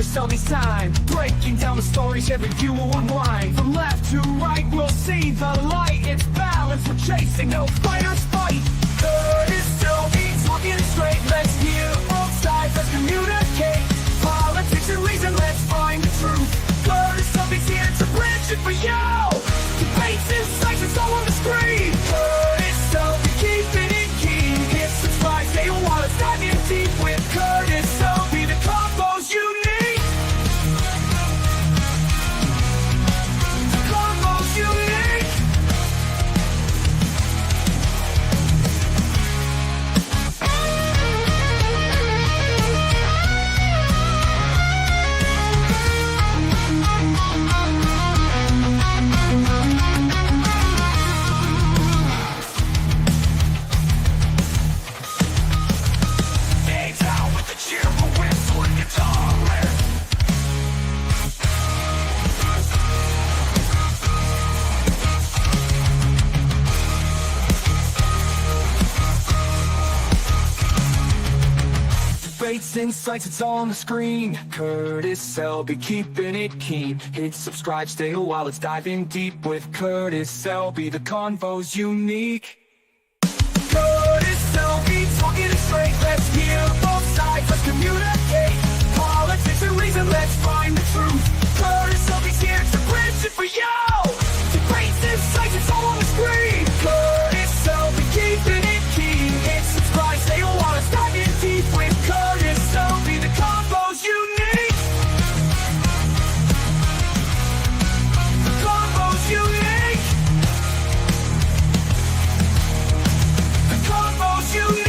Curtis tell me sign. Breaking down the stories, every view will unwind. From left to right, we'll see the light. It's balance, we're chasing, no fighters fight. Curtis tell me talking straight. Let's hear both sides, let's communicate. Politics and reason, let's find the truth. Curtis tell me's here to bridge it for you. Debates, insights, it's all on the screen. Curtis tell me keeping it keen. Hit subscribe, stay while it's diving deep with Curtis tell me the combos you need. The combos you need. A-Town with the cheerful whistle and guitar riff. Debates, insights, it's all on the screen. Curtis Selby keeping it keen. Hit subscribe, stay a while, it's diving deep with Curtis Selby, the convo's unique. Curtis Selby talking it straight. Let's hear both sides, let's communicate. Politics and reason, let's find the truth. Curtis Selby's here to bridge it for you. Debates, insights, it's all on the screen. Curtis Selby keeping it keen. Hit subscribe, stay a while, it's diving deep with Curtis Selby, the combos you need. The combos you need. The combos you need.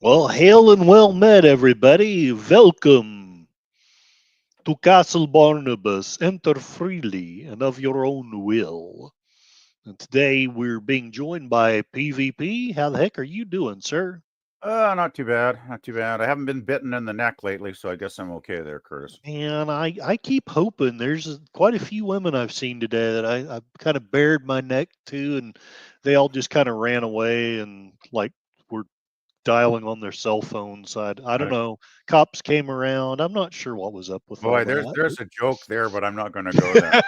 Well, hail and well met, everybody. Welcome to Castle Barnabas. Enter freely and of your own will. And today we're being joined by PvP. How the heck are you doing, sir? Not too bad. Not too bad. I haven't been bitten in the neck lately, so I guess I'm okay there, Curtis. And I keep hoping. There's quite a few women I've seen today that I've kind of bared my neck to, and they all just kind of ran away and like were dialing on their cell phones. I don't know. Cops came around. I'm not sure what was up with all Boy, that. there's a joke there, but I'm not going to go there.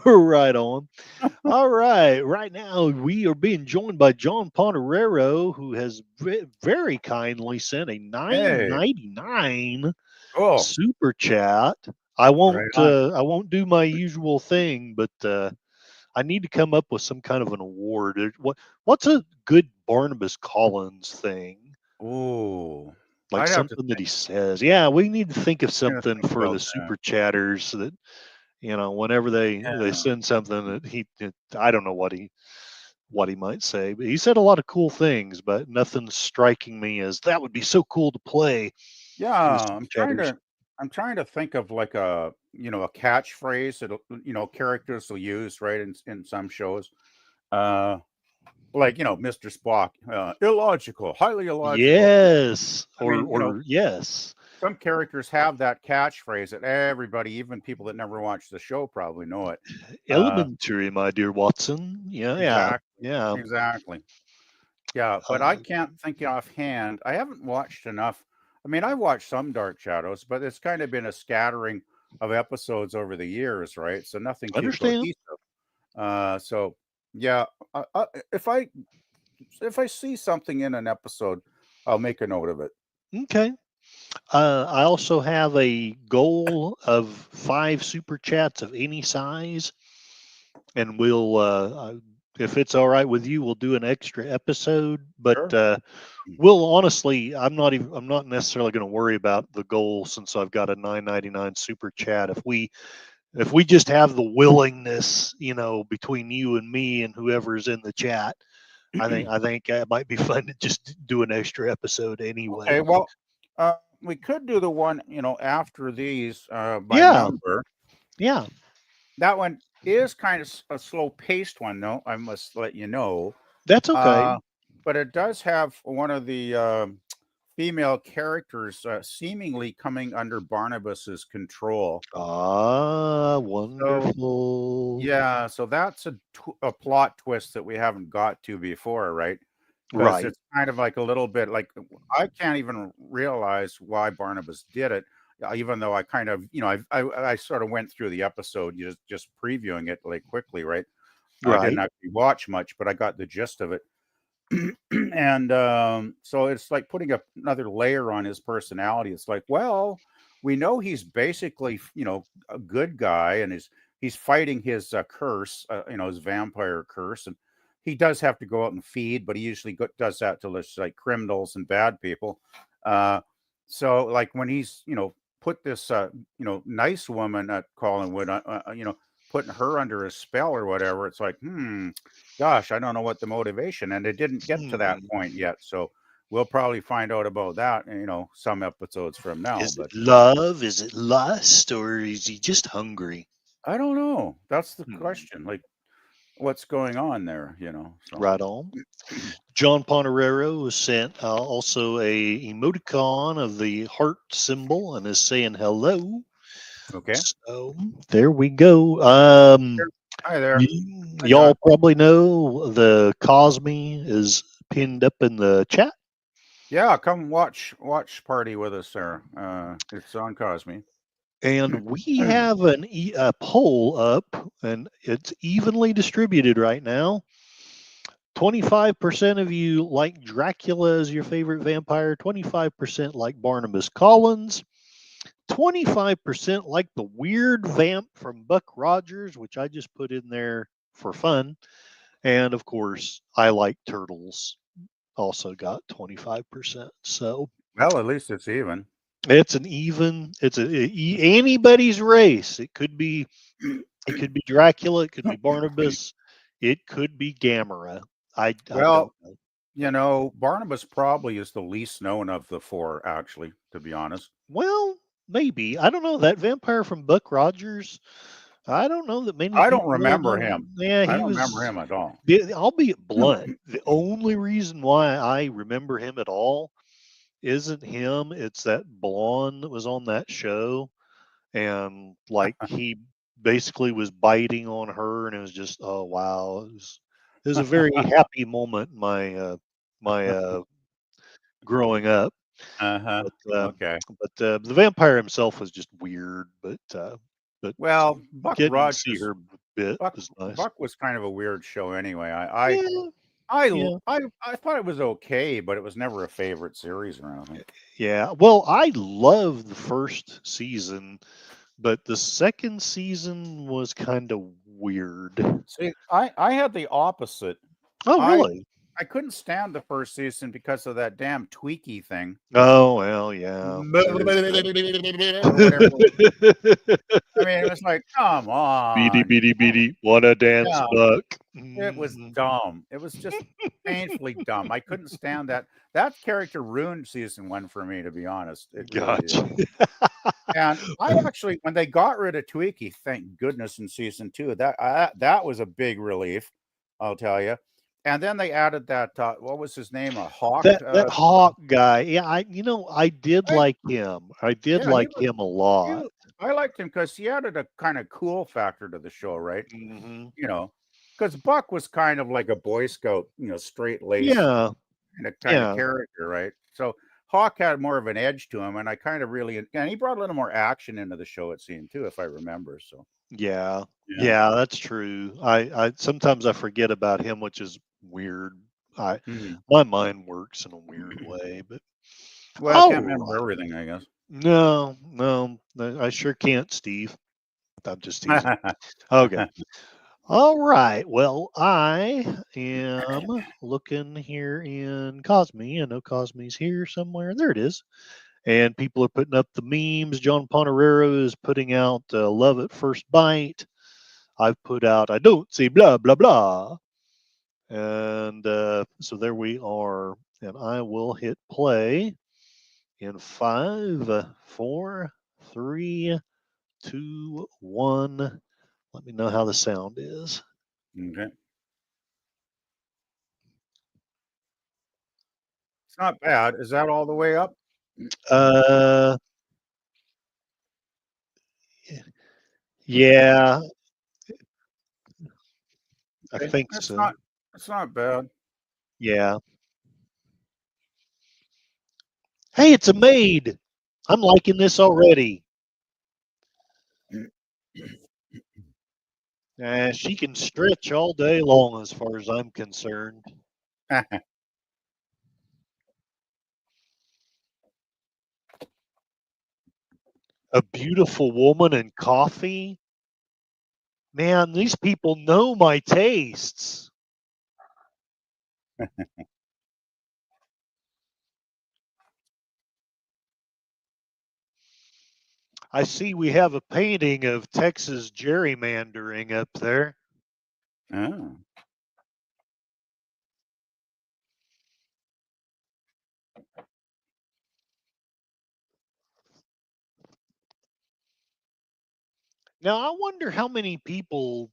Right on. All right. Right now, we are being joined by John Ponterero, who has very kindly sent a $9.99 Oh, super chat. I won't. Right on. I won't do my usual thing, but I need to come up with some kind of an award. What's a good Barnabas Collins thing? ooh. Like I'd have to something that he says. Yeah, we need to think of I'm gonna something think for the about that. super chatters so that whenever they Yeah. send something that I don't know what he might say, but he said a lot of cool things, but nothing's striking me as that would be so cool to play. Yeah, Super chatters. I'm trying to think of like a catchphrase that characters will use, right, in some shows. Like, Mr. Spock, illogical, highly illogical. Yes, I mean, or yes. some characters have that catchphrase that everybody, even people that never watch the show, probably know it. Elementary, my dear Watson. Yeah. Exactly. Yeah, but I can't think offhand. I haven't watched enough. I mean, I've watched some Dark Shadows, but it's kind of been a scattering of episodes over the years, right? So nothing too Understand. cohesive. So yeah, if I see something in an episode, I'll make a note of it. Okay. I also have a goal of 5 super chats of any size, and we'll, if it's all right with you, we'll do an extra episode. But Sure. we'll honestly, I'm not necessarily going to worry about the goal since I've got a $9.99 super chat. If we just have the willingness, between you and me and whoever's in the chat, I think it might be fun to just do an extra episode anyway. Okay, well, we could do the one, after these by Yeah, number. yeah, That one is kind of a slow paced one, though. I must let you know. that's okay. Uh, but it does have one of the female characters seemingly coming under Barnabas's control. Ah, So wonderful. yeah, so that's a plot twist that we haven't got to before, right? Because Right. it's kind of like a little bit like I can't even realize why Barnabas did it, even though I kind of, I sort of went through the episode just previewing it like quickly, right? I didn't Right. actually watch much, but I got the gist of it. And so it's like putting another layer on his personality. It's like, well, we know he's basically, a good guy, and he's fighting his curse, his vampire curse, and he does have to go out and feed, but he usually does that to like criminals and bad people. Uh, so like when he's, put this, nice woman at Collinwood, putting her under a spell or whatever, it's like, gosh, I don't know what the motivation, and it didn't get to that Hmm. point yet. So we'll probably find out about that, some episodes from now. Is it But love? Is it lust? Or is he just hungry? I don't know. That's the Hmm. question. Like, what's going on there? So Right on. John Ponterero was sent also a emoticon of the heart symbol and is saying hello. okay. So there we go. Hi there. Hi, Y'all John. probably know the Cosme is pinned up in the chat, Yeah, come watch party with us there. It's on Cosme. and we have a poll up, and it's evenly distributed right now. 25% of you like Dracula as your favorite vampire, 25% like Barnabas Collins, 25% like the weird vamp from Buck Rogers, which I just put in there for fun. And of course, I like turtles, also got 25%. So Well, at least it's even. it's an even, anybody's race. It could be Dracula, it could be Barnabas, it could be Gamera. I don't Well, know. Barnabas probably is the least known of the four, actually, to be honest. Well, maybe. I don't know. That vampire from Buck Rogers, I don't know that many I don't people really remember know. him. Yeah, I he don't remember was. him at all. I'll be blunt. The only reason why I remember him at all isn't him. It's that blonde that was on that show. And like he basically was biting on her. And it was just, oh, wow. It was a very happy moment in my growing up. Uh-huh. But Okay. the vampire himself was just weird. But Well, Buck getting to see Rogers, her bit Buck was nice. Buck was kind of a weird show anyway. I Yeah, I yeah, I I thought it was okay, but it was never a favorite series or anything. yeah. Well, I loved the first season, but the second season was kind of weird. See, I had the opposite. Oh, I really? I couldn't stand the first season because of that damn tweaky thing. Oh, well, yeah. There is Whatever. that. I mean, it was like, come Beady, on. beady, beady. Wanna dance, Yeah, buck? it was Mhm. dumb. It was just painfully dumb. I couldn't stand that. That character ruined season one for me, to be honest. It really did. Gotcha. And I actually, when they got rid of Tweaky, thank goodness in season two, that was a big relief, I'll tell you. And then they added that what was his name, a hawk. That Hawk guy, yeah, I did I, like him. I did yeah, like him a lot. I liked him because he added a kind of cool factor to the show, right? Mhm. You know, because Buck was kind of like a Boy Scout, straight laced Yeah, kind of yeah, character, right? So Hawk had more of an edge to him, and I kind of really, and he brought a little more action into the show, it seemed too, if I remember. So yeah, yeah. yeah, that's true. I sometimes I forget about him, which is weird. I Mhm. My mind works in a weird way, but Well, I can't all remember right. everything, I guess. No, no, I sure can't, Steve. I'm just teasing. Okay. All right. Well, I am looking here in Cosme. I know Cosme's here somewhere. There it is. And people are putting up the memes. John Ponterero is putting out Love at First Bite. I've put out I don't see blah, blah, blah. And so there we are. And I will hit play. In 5, 4, 3, 2, 1. Let me know how the sound is. Okay. It's not bad. Is that all the way up? Uh, yeah, I Okay. think It's so. not. It's not bad. Yeah. Hey, it's a maid. I'm liking this already. She can stretch all day long as far as I'm concerned. A beautiful woman and coffee. Man, these people know my tastes. I see we have a painting of Texas gerrymandering up there. Oh. Now, I wonder how many people,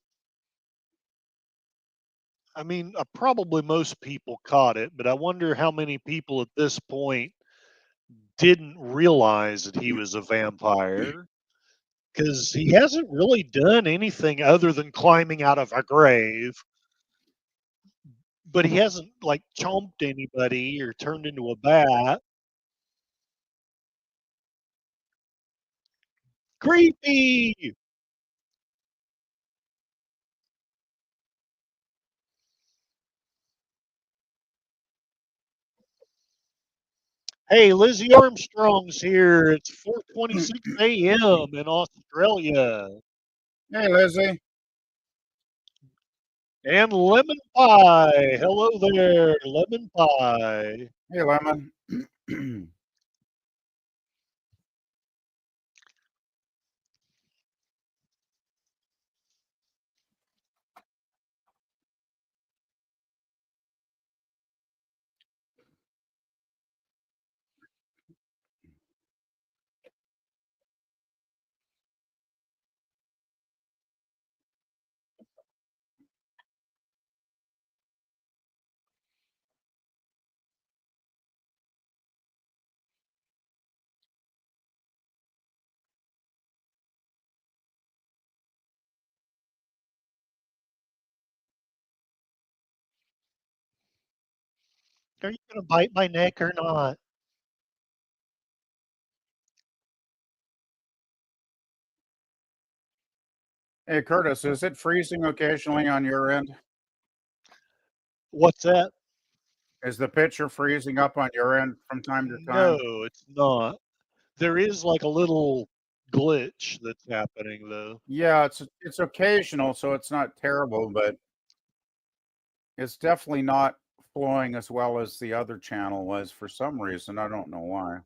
I mean, probably most people caught it, but I wonder how many people at this point didn't realize that he was a vampire because he hasn't really done anything other than climbing out of a grave. But he hasn't like chomped anybody or turned into a bat. Creepy. Hey, Lizzie Armstrong's here. It's 4:26 a.m. in Australia. Hey, Lizzie. And lemon pie. Hello there, lemon pie. Hey, Lemon. Are you going to bite my neck or not? Hey, Curtis. Is it freezing occasionally on your end? What's that? Is the picture freezing up on your end from time to No, time? it's not. There is like a little glitch that's happening though. Yeah, it's occasional, so it's not terrible, but it's definitely not flowing as well as the other channel was for some reason. I don't know why.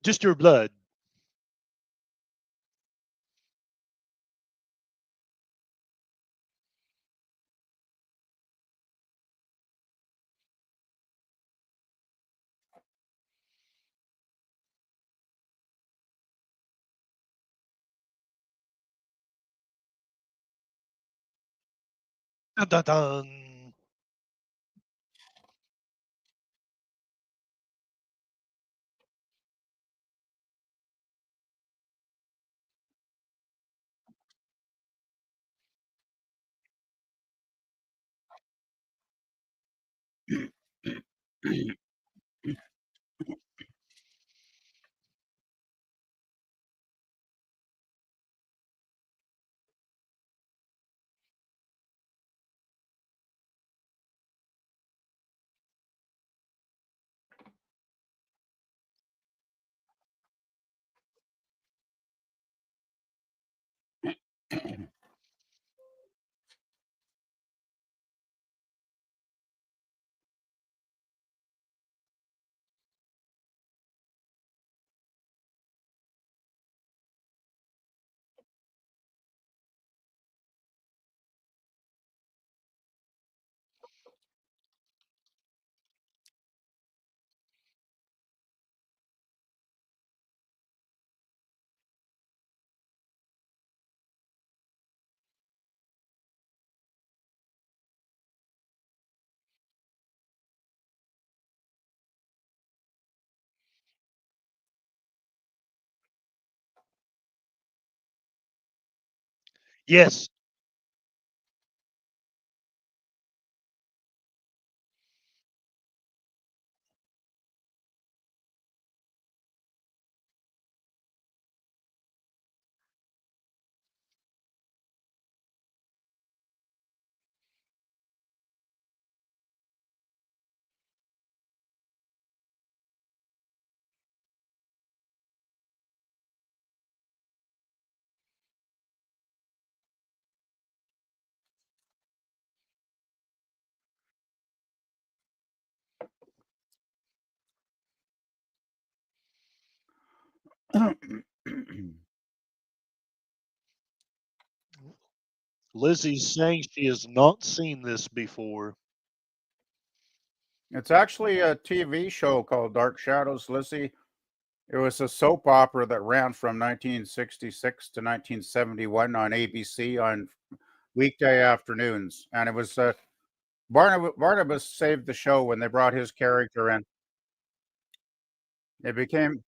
Just your blood. Dun, dun, dun. Yes. Lizzie's saying she has not seen this before. It's actually a TV show called Dark Shadows, Lizzie. It was a soap opera that ran from 1966 to 1971 on ABC on weekday afternoons, and it was Barnabas saved the show when they brought his character in. It became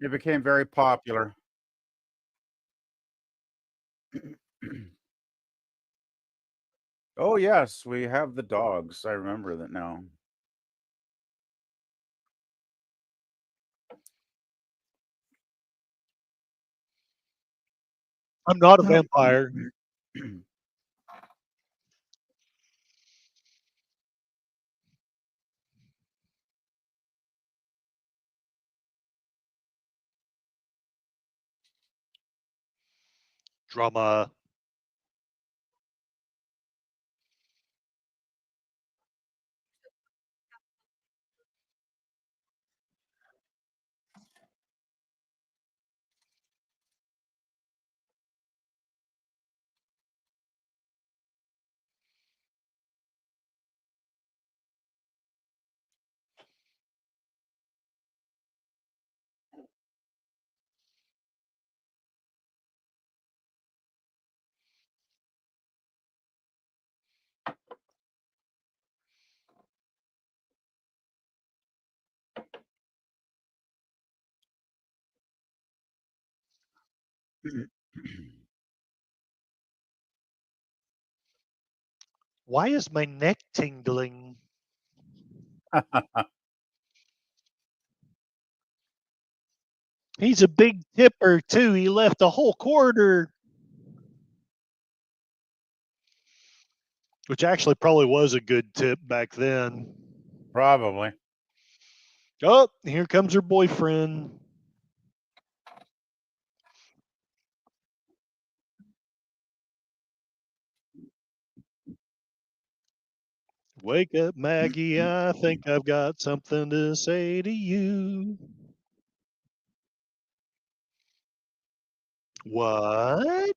it became very popular. Oh yes, we have the dogs. I remember that now. I'm not a vampire. Drama. Why is my neck tingling? He's a big tipper, too. He left a whole quarter, which actually probably was a good tip back then. Probably. Oh, here comes her boyfriend. Wake up, Maggie. I think I've got something to say to you. What?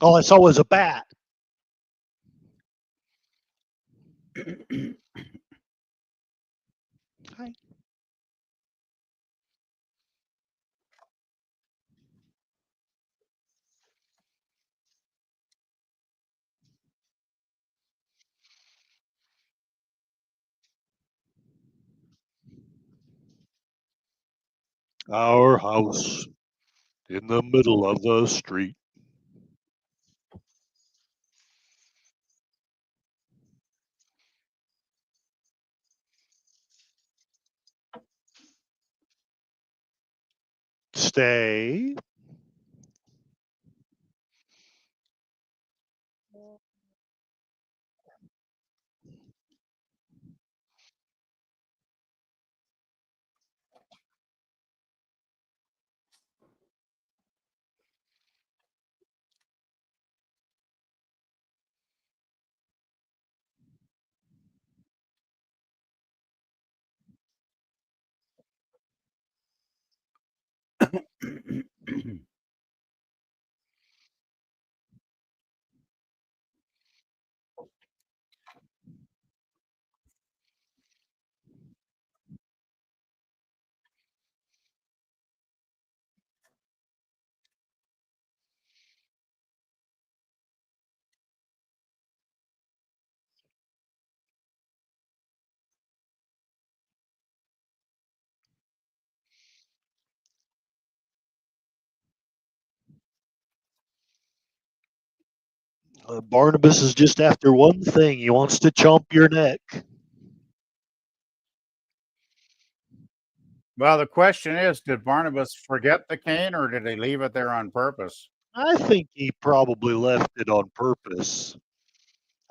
All I saw was a bat. Hi. Our house in the middle of the street. Stay. Barnabas is just after one thing. He wants to chomp your neck. Well, the question is, did Barnabas forget the cane or did he leave it there on purpose? I think he probably left it on purpose.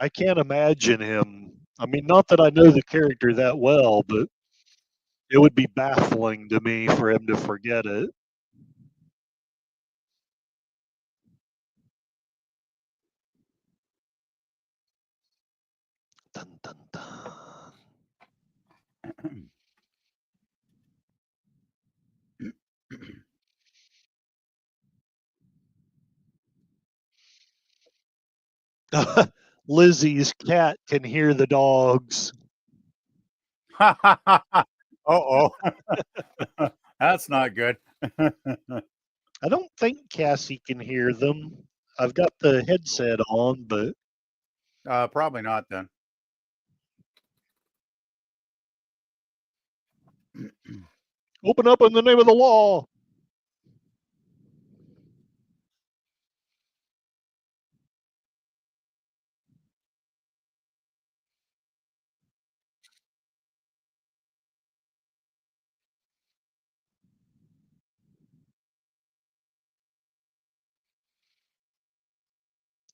I can't imagine him. I mean, not that I know the character that well, but it would be baffling to me for him to forget it. Dun, dun, dun. Lizzie's cat can hear the dogs. Oh, that's not good. I don't think Cassie can hear them. I've got the headset on, but Probably not then. open up in the name of the law.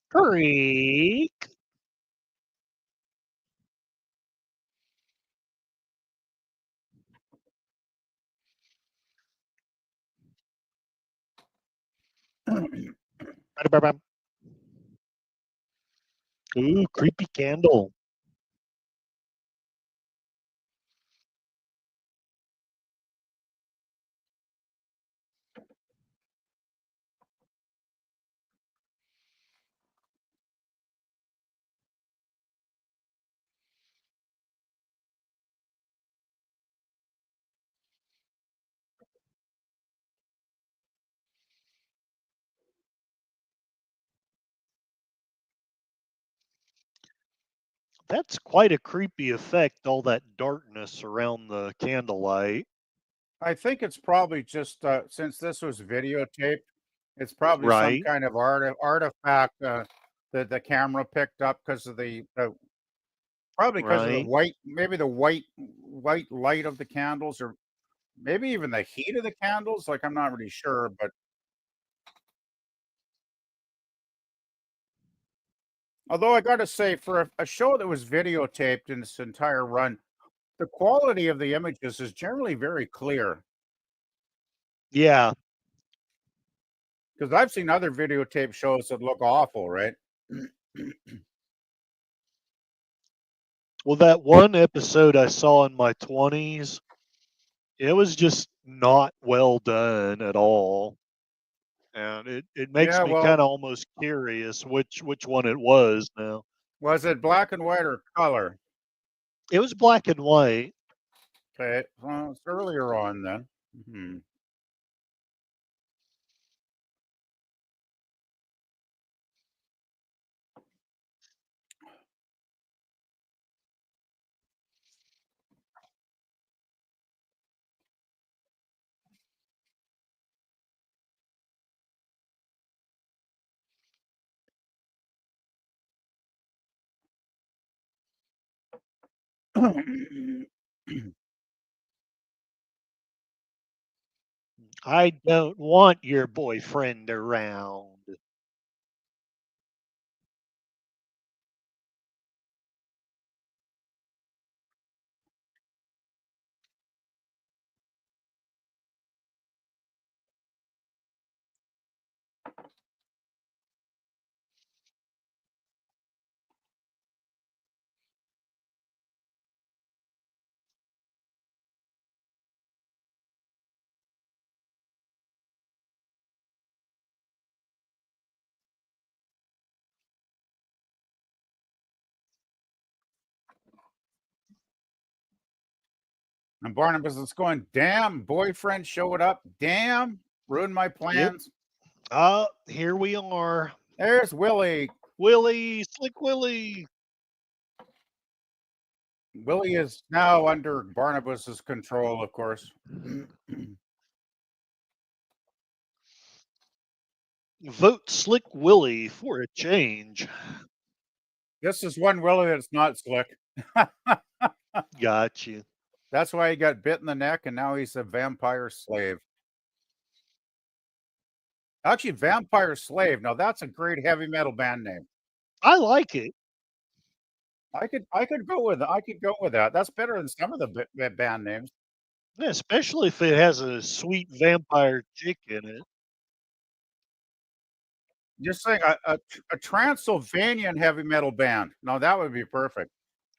Creak. Ooh, creepy candle. That's quite a creepy effect, all that darkness around the candlelight. I think it's probably just since this was videotaped, it's probably some Right, kind of artifact that the camera picked up because of probably because of the right. white, maybe the white light of the candles, or maybe even the heat of the candles. Like I'm not really sure, but although I got to say, for a show that was videotaped in its entire run, the quality of the images is generally very clear. Yeah. Because I've seen other videotape shows that look awful, right? Well, that one episode I saw in my 20s, it was just not well done at all. And it makes Yeah, me well, kind of almost curious which one it was now. was it black and white or color? It was black and white. Okay, well, it's earlier on then. Mhm. I don't want your boyfriend around. And Barnabas is going, damn, boyfriend showed up. Damn, ruined my Yep. plans. Here we are. There's Willie. Willie, Slick Willie. Willie is now under Barnabas's control, of course. Vote Slick Willie for a change. This is one Willie that's not slick. Got you. That's why he got bit in the neck, and now he's a vampire slave. Actually, Vampire Slave. Now that's a great heavy metal band name. I like it. I could go with that. That's better than some of the band names. Yeah, especially if it has a sweet vampire chick in it. Just saying, a Transylvanian heavy metal band. No, that would be perfect.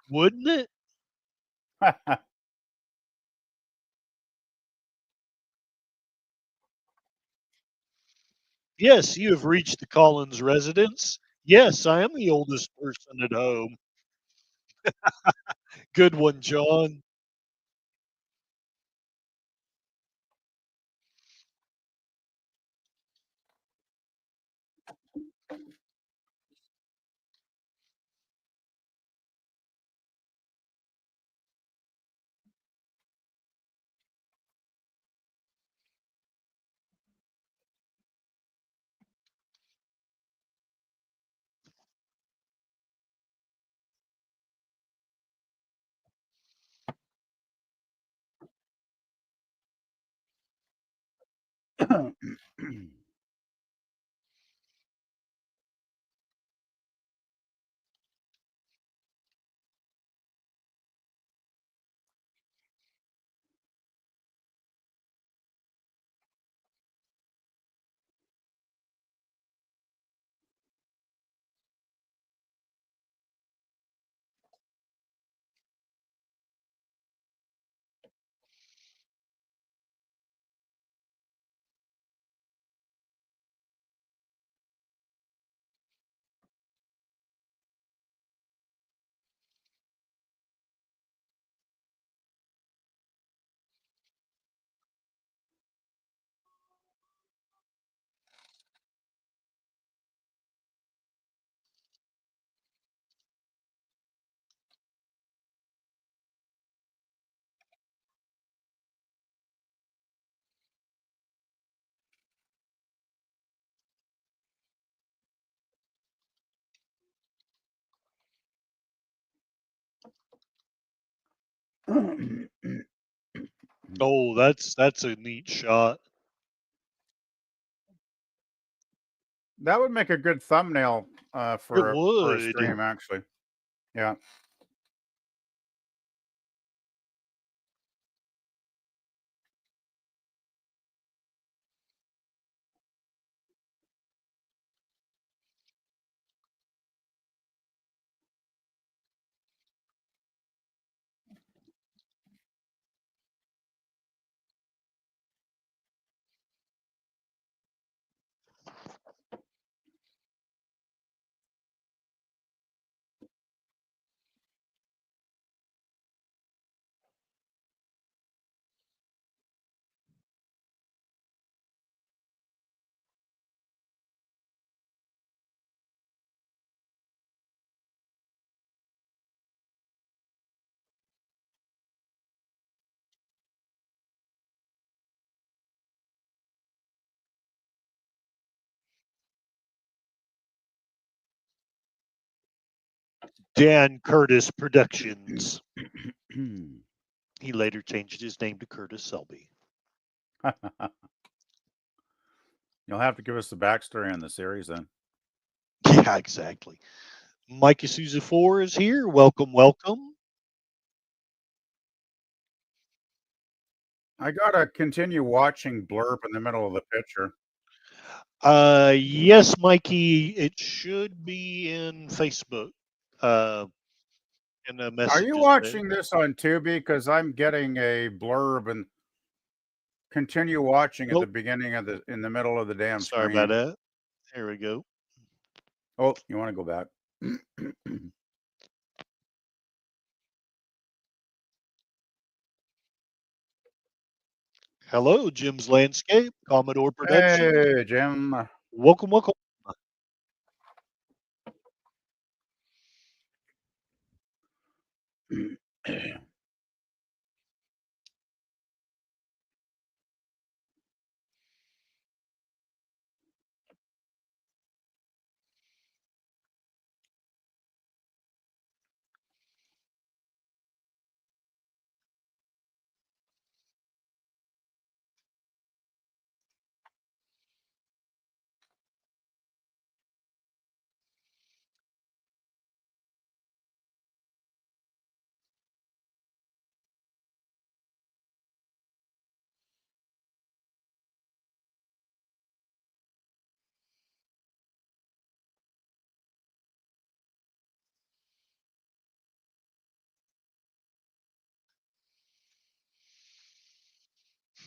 Wouldn't it? Yes, you have reached the Collins residence. Yes, I am the oldest person at home. Good one, John. Oh, that's a neat shot. That would make a good thumbnail It for a would. stream, actually. Yeah. Dan Curtis Productions. He later changed his name to Curtis Selby. You'll have to give us the backstory on the series then. Yeah, exactly. MikeySouzFour is here. Welcome, welcome. I gotta continue watching Blurb in the middle of the picture. Yes, Mikey, it should be in Facebook. In the Are you messages there. watching this on Tubi? Because I'm getting a blurb and continue watching at the Nope. beginning of in the middle of the damn Sorry about screen. that. There we go. Oh, you want to go back? Hello, Jim's Landscape, Commodore Productions. Hey, Jim. Welcome, welcome.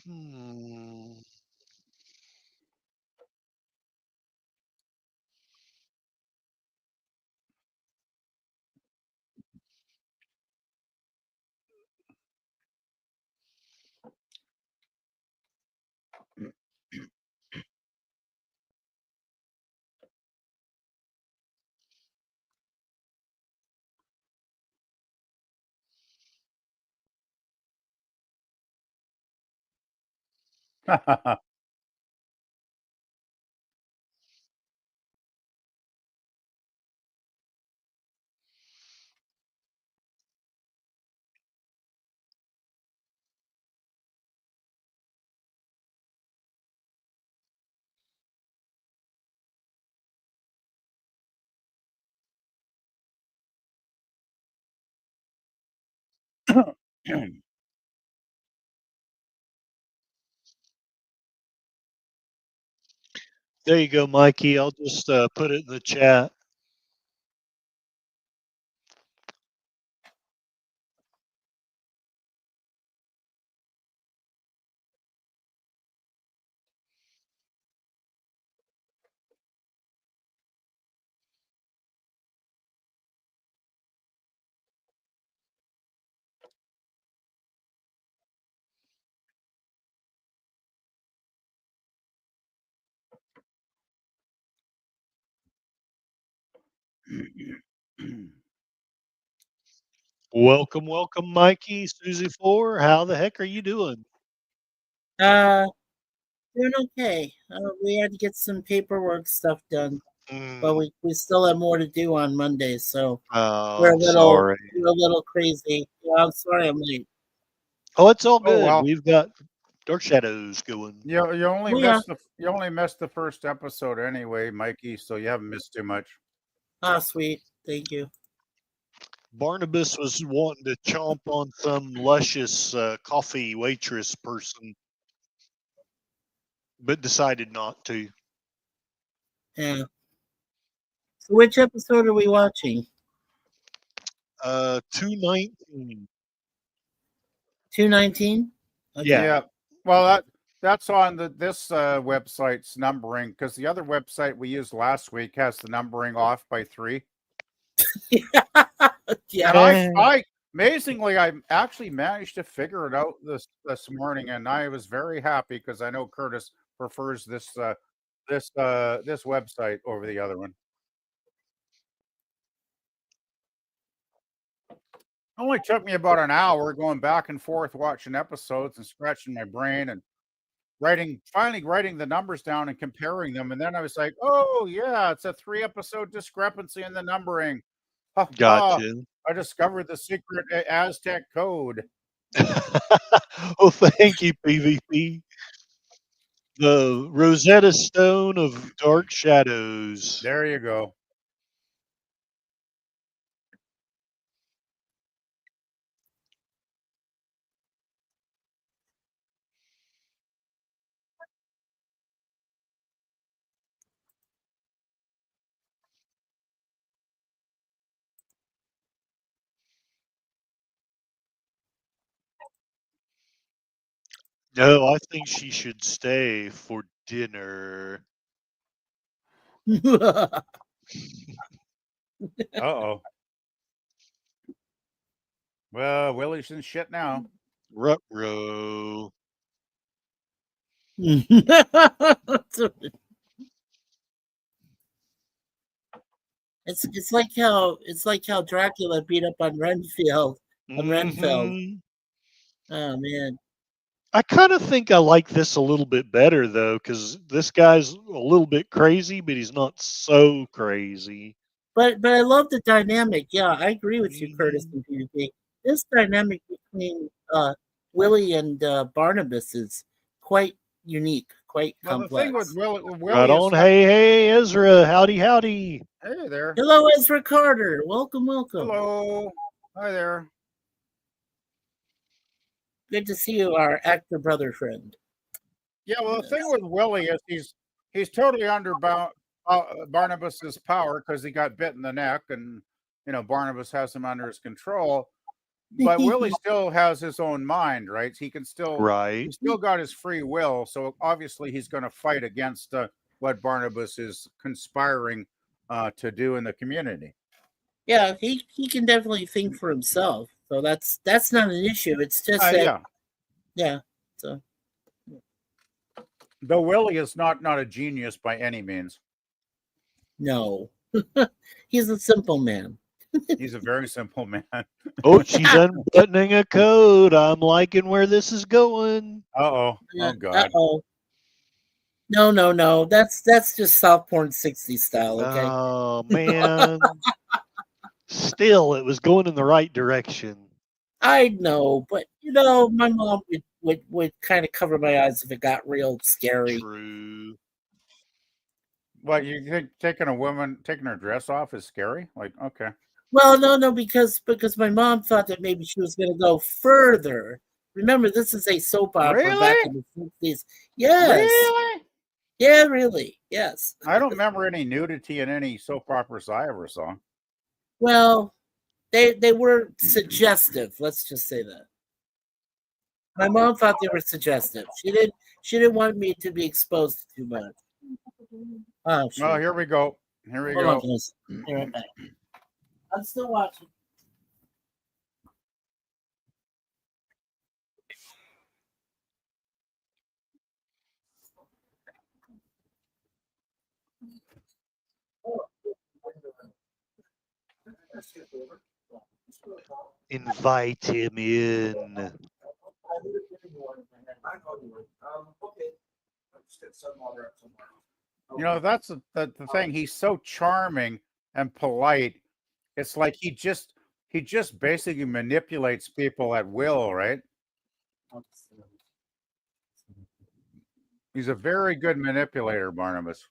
Hmm. There you go, Mikey. I'll just put it in the chat. Welcome, welcome, Mikey, Susie 4. How the heck are you doing? Uh, doing okay. We had to get some paperwork stuff done, but Mm, we still have more to do on Monday, so oh, I'm we're sorry. a little crazy. Yeah, I'm sorry I'm late. Oh, it's all Oh good. well. We've got Dark Shadows going. You only Oh yeah. missed the first episode anyway, Mikey, so you haven't missed too much. Ah, sweet. Thank you. Barnabas was wanting to chomp on some luscious coffee waitress person, but decided not to. Yeah. So which episode are we watching? 219. 219? Yeah. Okay. Yeah. Well, that's on this website's numbering because the other website we used last week has the numbering off by 3. Yeah. And Eh, I amazingly, I actually managed to figure it out this morning, and I was very happy because I know Curtis prefers this website over the other one. It only took me about an hour going back and forth watching episodes and scratching my brain and finally writing the numbers down and comparing them. And then I was like, oh yeah, it's a 3 episode discrepancy in the numbering. Ha ha. gotcha. I discovered the secret Aztec code. Well, thank you, PvP. The Rosetta Stone of Dark Shadows. There you go. No, I think she should stay for dinner. Uh-oh. Well, Willie's in shit now. Ruh-roh. It's like how Dracula beat up on Renfield. On Renfield. Mhm. Oh man. I kind of think I like this a little bit better though, because this guy's a little bit crazy, but he's not so crazy. But I love the dynamic. Yeah, I agree with you, Curtis Mhm. and PvP. This dynamic between Willie and Barnabas is quite unique, quite Well, the thing with complex. Right Willie is on. Hey, Ezra. Howdy, howdy. hey there. Hello, Ezra Carter. Welcome, welcome. Hello. Hi there. Good to see you, our actor brother friend. Yeah, well, the thing Yes. with Willie is he's totally under Barnabas's power because he got bit in the neck, and Barnabas has him under his control. but Willie still has his own mind, right? He can still, Right. he's still got his free will. So obviously he's going to fight against what Barnabas is conspiring to do in the community. Yeah, he can definitely think for himself. So that's not an issue. It's just that Yeah. yeah. So Though Willie is not a genius by any means. no. He's a simple man. He's a very simple man. Oh, she's unbuttoning a coat. I'm liking where this is going. Oh God. Uh-oh. No. That's just South Porn 60 style, okay? Oh man. Still, it was going in the right direction. I know, but my mom would kind of cover my eyes if it got real scary. True. What, you think taking her dress off is scary? Like, okay. Well, no, because my mom thought that maybe she was going to go further. Remember, this is a soap opera back in the 60s. Yes. Really? Yeah, really. Yes. I don't remember any nudity in any soap operas I ever saw. Well, they were suggestive. Let's just say that. My mom thought they were suggestive. She didn't want me to be exposed to too much. Oh, shoot. Well, here we go. Here we Hold go. on, please. Be right back. I'm still watching. Invite him in. That's the thing. He's so charming and polite. It's like he just basically manipulates people at will, right? He's a very good manipulator, Barnabas.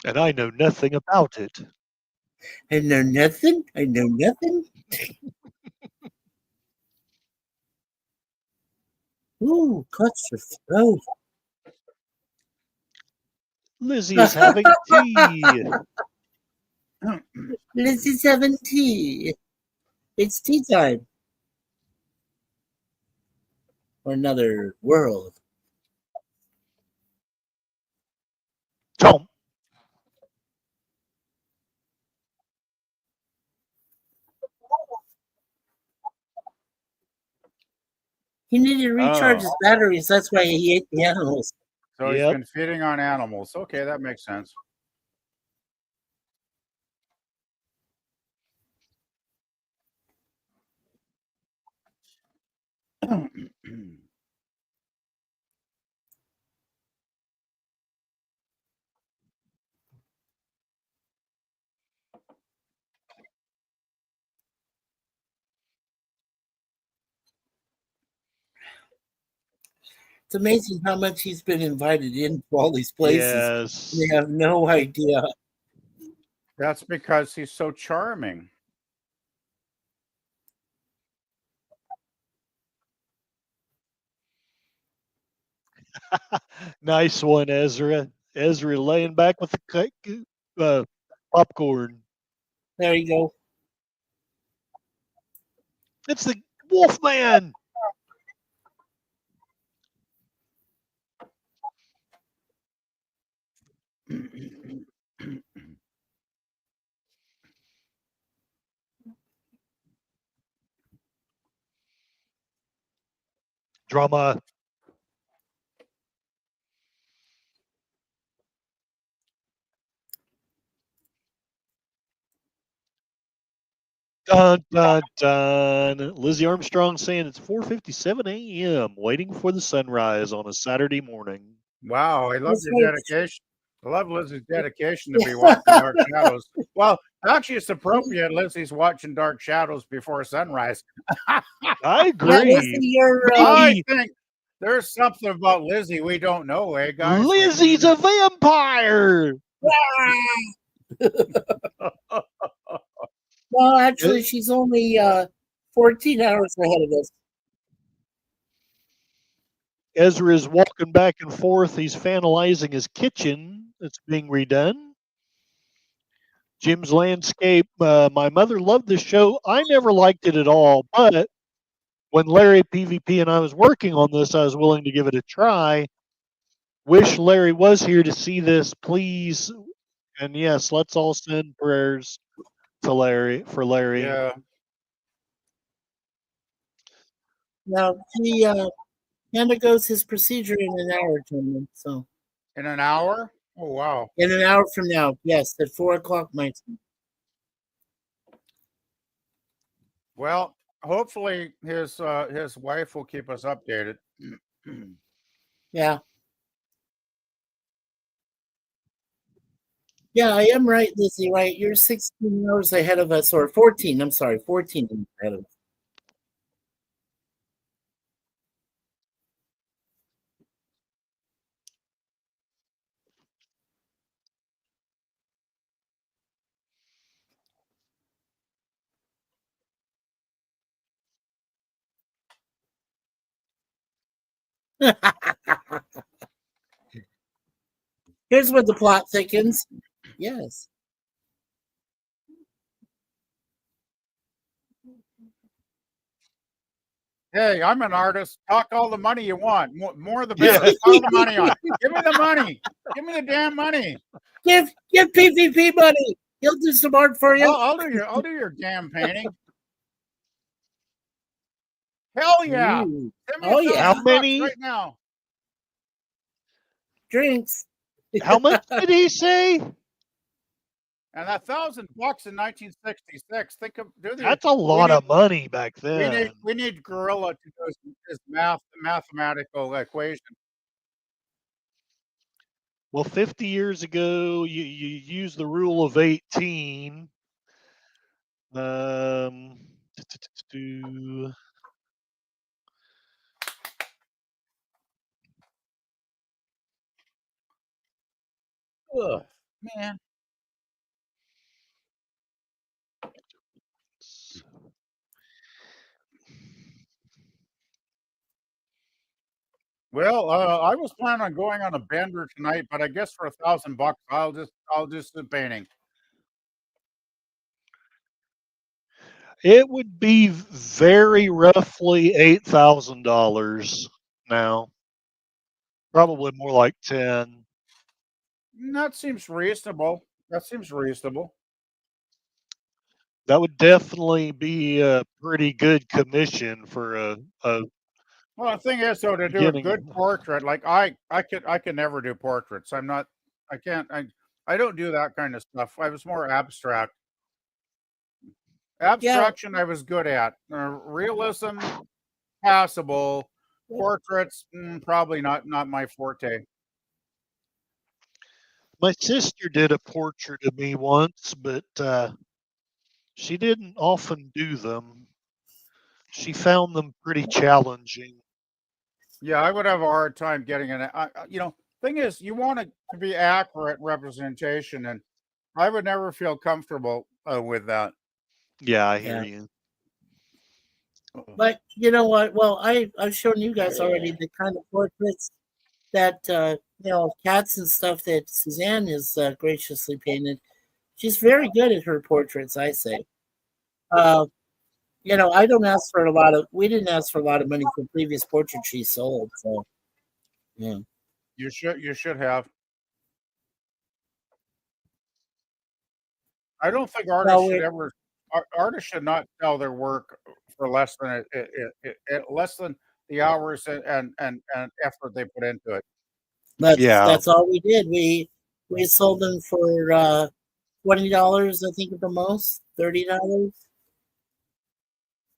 And I know nothing about it. I know nothing. Ooh, cuts your throat. Lizzie is having tea. Lizzie's having tea. It's tea time. For another world. Tom. He needed to recharge his batteries. That's why he ate the animals. So he's been feeding on animals. Okay, that makes sense. It's amazing how much he's been invited into all these places. Yes. They have no idea. That's because he's so charming. Nice one, Ezra. Ezra laying back with the popcorn. There you go. It's the Wolfman. Drama. Dun, dun, dun. Lizzie Armstrong saying it's 4:57 a.m. waiting for the sunrise on a Saturday morning. Wow, I love That's your right. dedication. I love Lizzie's dedication to be watching Dark Shadows. Well, actually, it's appropriate. Lizzie's watching Dark Shadows before sunrise. I Yeah, agree. Lizzie, you're I think there's something about Lizzie we don't know, eh, guys? Lizzie's a vampire. well, actually, she's only 14 hours ahead of us. Ezra is walking back and forth. He's finalizing his kitchen that's being redone. Jim's landscape. My mother loved this show. I never liked it at all, but when Larry PvP and I was working on this, I was willing to give it a try. Wish Larry was here to see this, please. And yes, let's all send prayers to Larry for Larry. Yeah. Now, he undergoes his procedure in an hour, gentlemen. So, In an hour? Oh, wow. in an hour from now, yes, at 4:00 my time. Well, hopefully his wife will keep us updated. Yeah. Yeah, I am right, Lizzie, right? You're 16 hours ahead of us, or 14. I'm sorry, 14 ahead of us. Here's where the plot thickens. Yes. Hey, I'm an artist. Talk all the money you want. More the better. All the money on. Give me the money. Give me the damn money. Give PvP money. He'll do some art for you. I'll do your damn painting. Hell yeah. Ooh. Send me Oh, $1,000 yeah. How many? right now? Drinks. How much did he say? And $1,000 in 1966. Think of That's a lot of money back then. we need Gorilla to do his mathematical equation. Well, 50 years ago, you use the rule of 18. Ugh, man. Well, I was planning on going on a bender tonight, but I guess for $1,000, I'll just do painting. It would be very roughly $8,000 now. Probably more like 10. That seems reasonable. That would definitely be a pretty good commission for a Well, the thing is, though, to do a beginning. good portrait, like I could never do portraits. I don't do that kind of stuff. I was more abstract. Abstraction, I was good at. Realism, passable. Portraits, probably not my forte. My sister did a portrait of me once, but she didn't often do them. She found them pretty challenging. Yeah, I would have a hard time getting an. Thing is, you want it to be accurate representation, and I would never feel comfortable with that. Yeah, I hear Yeah. you. But you know what? Well, I've shown you guys already the kind of portraits that cats and stuff that Suzanne has graciously painted. She's very good at her portraits, I say. I don't ask for a lot of. We didn't ask for a lot of money for previous portraits she sold. So, yeah. You should have. I don't think artists should not sell their work for less than less than the hours and effort they put into it. That's all we did. We sold them for $20, I think, at the most $30.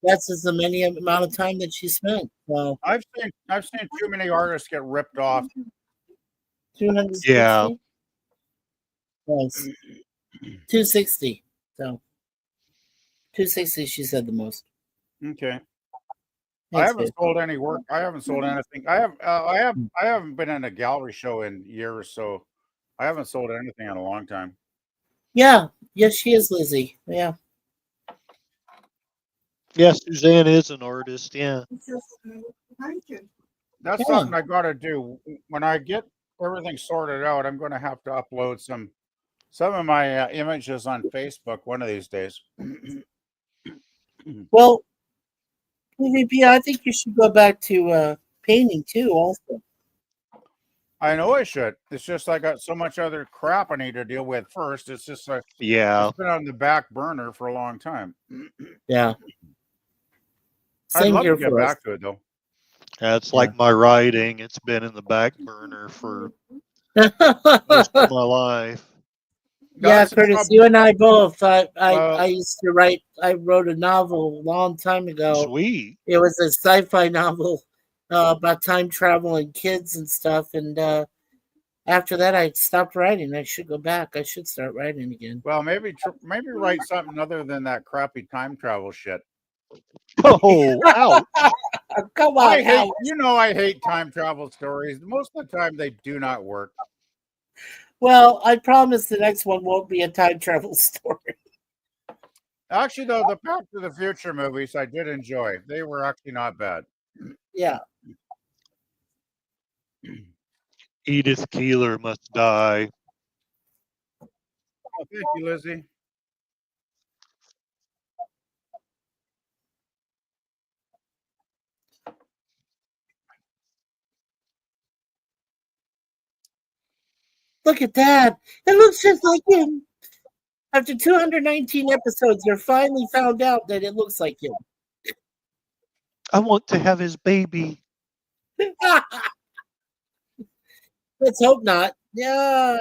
That's just the many amount of time that she spent. So I've seen too many artists get ripped off. 260. Yeah. Yes. 260. So 260. She said the most. Okay. I Thanks, haven't babe. sold any work. I haven't sold anything. I haven't been in a gallery show in years, so I haven't sold anything in a long time. Yeah. Yes, she is, Lizzie. Yeah. Yeah, Suzanne is an artist. Yeah. That's Yeah. something I got to do when I get everything sorted out. I'm going to have to upload some of my images on Facebook one of these days. Well, PvP, I think you should go back to painting too. Also. I know I should. It's just I got so much other crap I need to deal with first. It's just Yeah. it's been on the back burner for a long time. Yeah. I'd Same love here to get for us. back to it though. That's Yeah. like my writing. It's been in the back burner for most of my life. Yeah, That's the Curtis, trouble. you and I both. I Well- used to write. I wrote a novel a long time ago. Sweet. It was a sci-fi novel about time travel and kids and stuff. And after that, I stopped writing. I should go back. I should start writing again. Well, maybe write something other than that crappy time travel shit. Oh, ouch. Come I on, hate, Hal. I hate time travel stories. Most of the time, they do not work. Well, I promise the next one won't be a time travel story. Actually, though, the Back to the Future movies I did enjoy. They were actually not bad. Yeah. Edith Keeler must die. Oh, thank you, Lizzie. Look at that. It looks just like him. After 219 episodes, you're finally found out that it looks like him. I want to have his baby. Let's hope not. Yeah.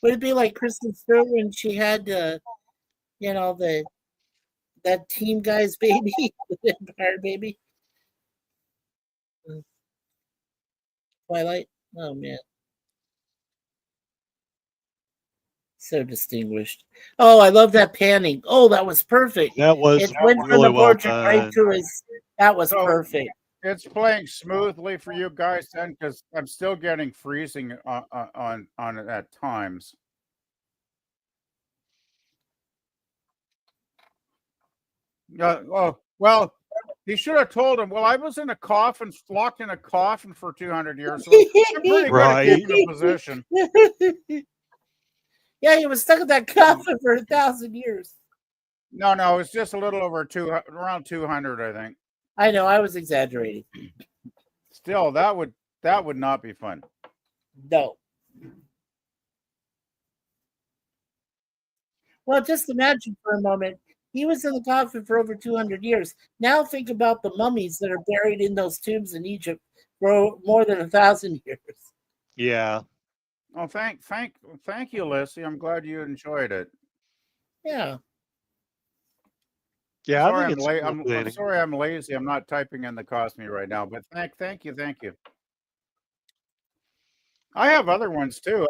Would it be like Kristen Stewart when she had, that team guy's baby, the vampire baby? Twilight? Oh, man. So distinguished. Oh, I love that panning. Oh, that was perfect. That was It went from really the well portrait right done. to his. That was So- perfect. It's playing smoothly for you guys then, because I'm still getting freezing on it at times. Well, he should have told him. Well, I was in a coffin, locked in a coffin for 200 years, so I'm pretty good at keeping a position. Yeah, he was stuck in that coffin for 1,000 years. No, it's just a little over around 200, I think. I know, I was exaggerating. Still, that would not be fun. No. Well, just imagine for a moment. He was in the coffin for over 200 years. Now think about the mummies that are buried in those tombs in Egypt for more than 1,000 years. Yeah. Oh, thank you, Lissy. I'm glad you enjoyed it. Yeah. Yeah, Sorry, I think it's I'm fascinating. sorry I'm lazy. I'm not typing in the cost me right now, but thank you. I have other ones too.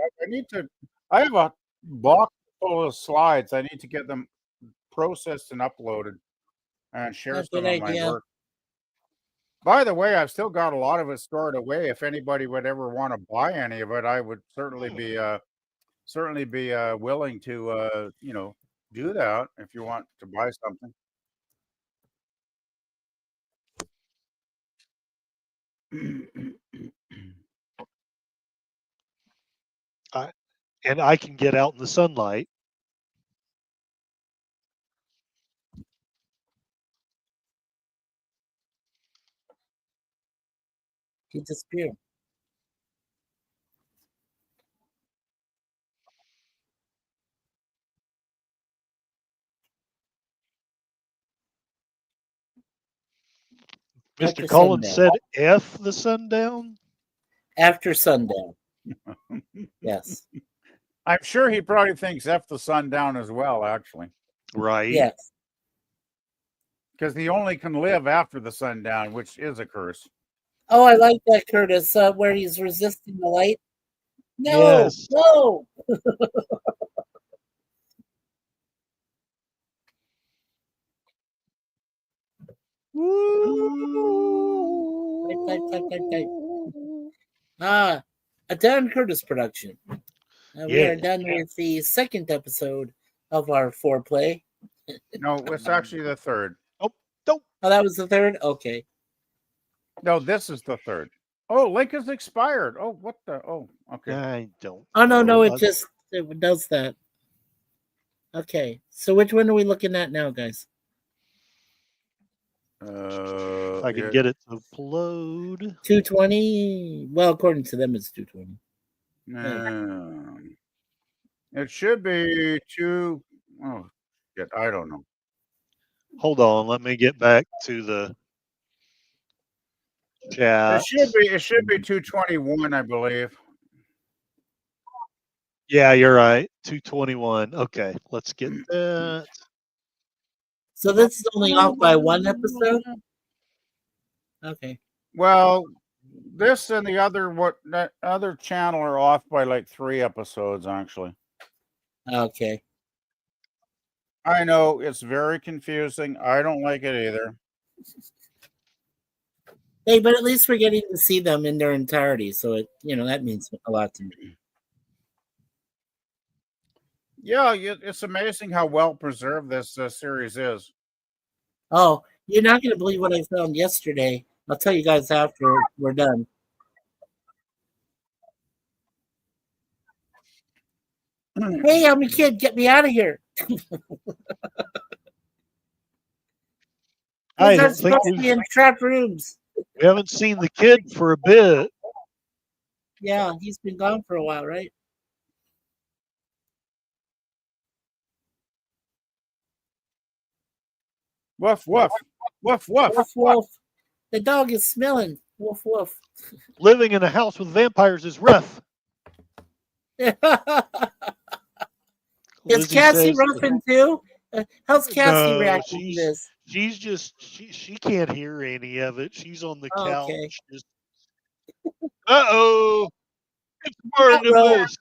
I have a box full of slides. I need to get them processed and uploaded and share That's a some good of my idea. work. By the way, I've still got a lot of it stored away. If anybody would ever want to buy any of it, I would certainly be willing to do that if you want to buy something. And I can get out in the sunlight. He disappeared. After Mr. Collins sundown. said F the sundown. After sundown. Yes. I'm sure he probably thinks F the sundown as well, actually, Right? Yes. because he only can live after the sundown, which is a curse. Oh, I like that, Curtis, where he's resisting the light. No, Yes. no. Type. Ah, a Dan Curtis production. We are Yeah. done with the second episode of our foreplay. No, it's actually the third. Oh, don't. Oh, that was the third? Okay. No, this is the third. Oh, link has expired. Oh, what the? Oh, okay. I don't. Oh, no, know. it does that. Okay. So which one are we looking at now, guys? I can get it to upload. 220. Well, according to them, it's 220. It should be two. Oh, shit, I don't know. Hold on. Let me get back to the chat. It should be 221, I believe. Yeah, you're right. 221. Okay, let's get that. So this is only off by one episode? Okay. Well, this and the other channel are off by like 3 episodes, actually. Okay. I know it's very confusing. I don't like it either. Hey, but at least we're getting to see them in their entirety, so that means a lot to me. Yeah, it's amazing how well preserved this series is. Oh, you're not going to believe what I found yesterday. I'll tell you guys after we're done. Hey, I'm a kid. Get me out of here. I They're don't think supposed to be in trapped rooms. we haven't seen the kid for a bit. Yeah, he's been gone for a while, right? Woof, woof. Woof, woof. Woof, woof. The dog is smelling. Woof, woof. Living in a house with vampires is rough. Is Lizzie Cassie says- roughing too? How's Cassie No, reacting to this? She's just she can't hear any of it. She's on the Oh, couch. okay. Just, uh-oh. It's Barnabas.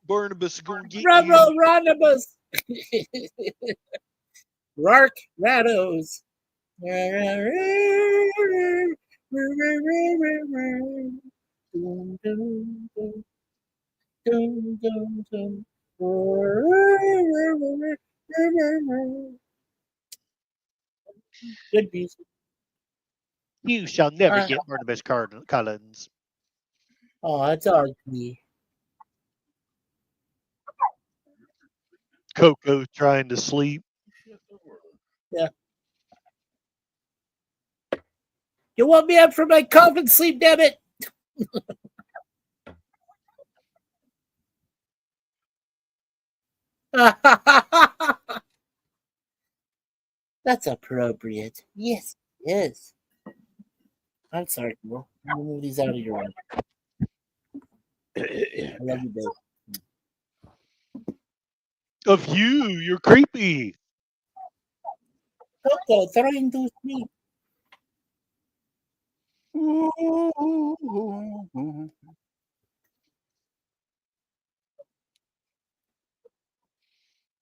Barnabas is gonna get you. Ronibus. Rark Rados. Good music. You shall never get Barnabas Collins. Oh, that's ugly. Coco trying to sleep. Yeah. You want me up for my coffin sleep, damn it? That's appropriate. Yes, it is. I'm sorry, Will. I'm gonna move these out of your way. I love you, babe. Of you, you're creepy. Coco, trying to sleep.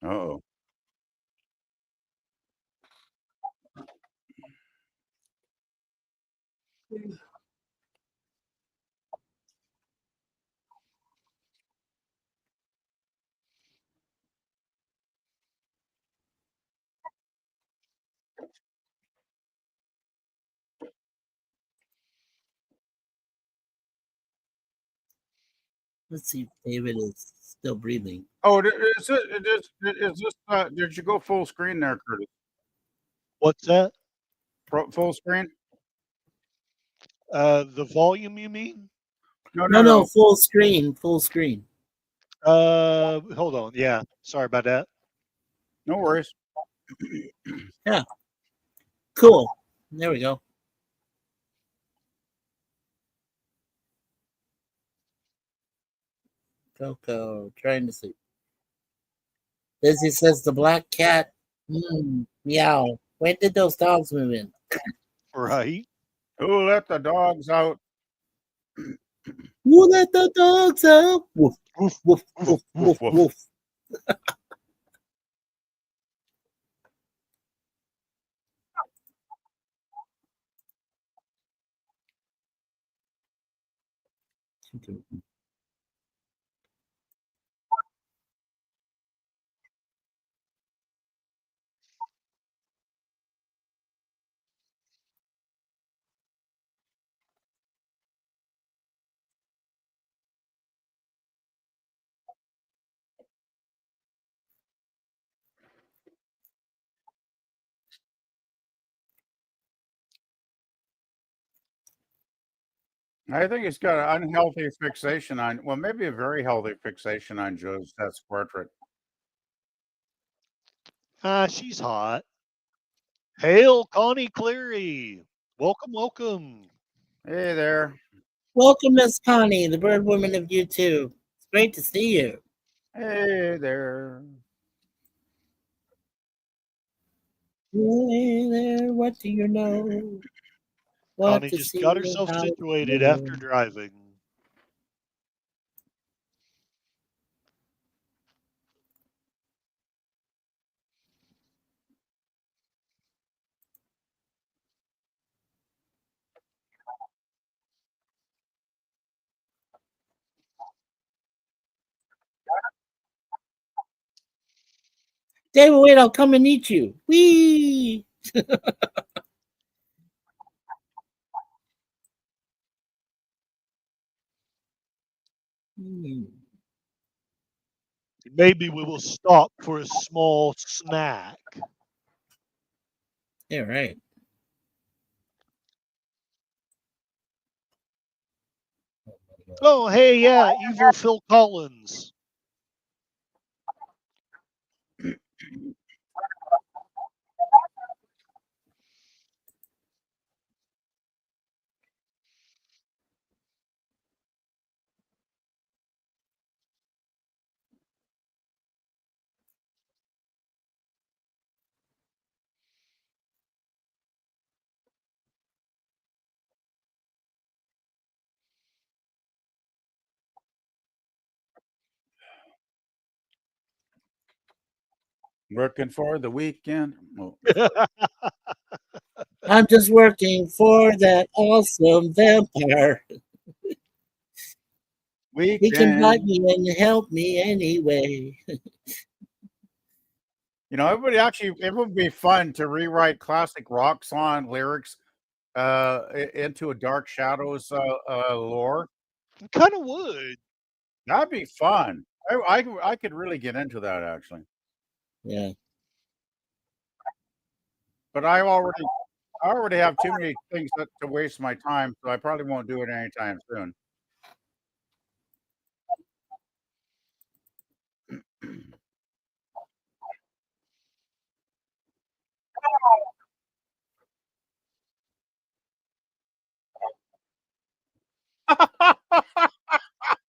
Uh-oh. Let's see if David is still breathing. Oh, is this? Did you go full screen there, Curtis? What's that? Full screen? The volume, you mean? No, full screen. Full screen. Hold on. Yeah, sorry about that. No worries. Yeah. Cool. There we go. Coco, trying to sleep. Lizzie says the black cat. Meow. When did those dogs move in? Right? Who let the dogs out? Who let the dogs out? Woof, Woof, woof, woof, woof, woof, woof, woof. woof. I think he's got an unhealthy fixation on, well, maybe a very healthy fixation on Josette's portrait. She's hot. Hail, Connie Cleary. Welcome, welcome. Hey there. Welcome, Miss Connie, the bird woman of YouTube. It's great to see you. Hey there. Hey there, what do you know? What Connie to just see got and herself how to situated know. after driving. David, wait, I'll come and eat you. Whee! Maybe we will stop for a small snack. Yeah, right. Oh, hey, yeah, evil Phil Collins. Working for the weekend. Oh, I'm just working for that awesome vampire. He can bite weekend. me and help me anyway. You know, it would be fun to rewrite classic rock song lyrics into a Dark Shadows lore. Kind of would. That'd be fun. I could really get into that actually. Yeah. But I already have too many things to waste my time, so I probably won't do it anytime soon.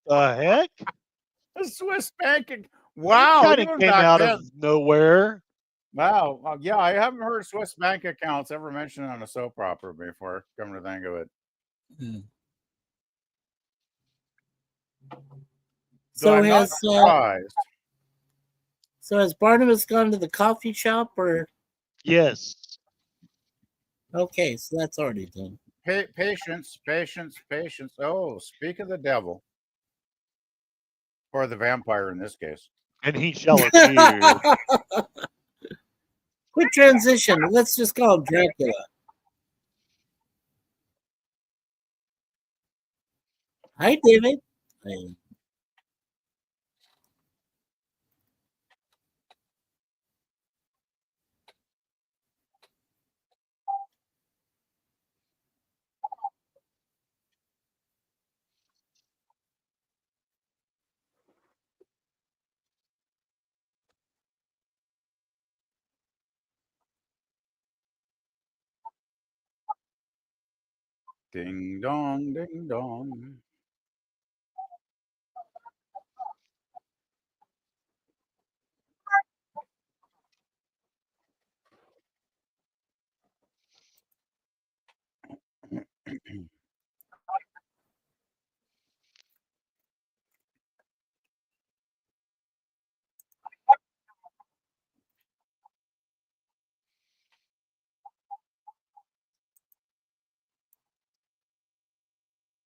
The heck? A Swiss bank. That Wow, kind of even came back out of then. nowhere. Wow. Yeah, I haven't heard Swiss bank accounts ever mentioned on a soap opera before, come to think of it. So So I'm not has surprised. Barnabas gone to the coffee shop or Yes. okay, so that's already done. Patience, patience, patience. Oh, speak of the devil. Or the vampire in this case. And he shall appear. Quick transition. Let's just call him Dracula. Hi, David. Hi. Ding dong, ding dong.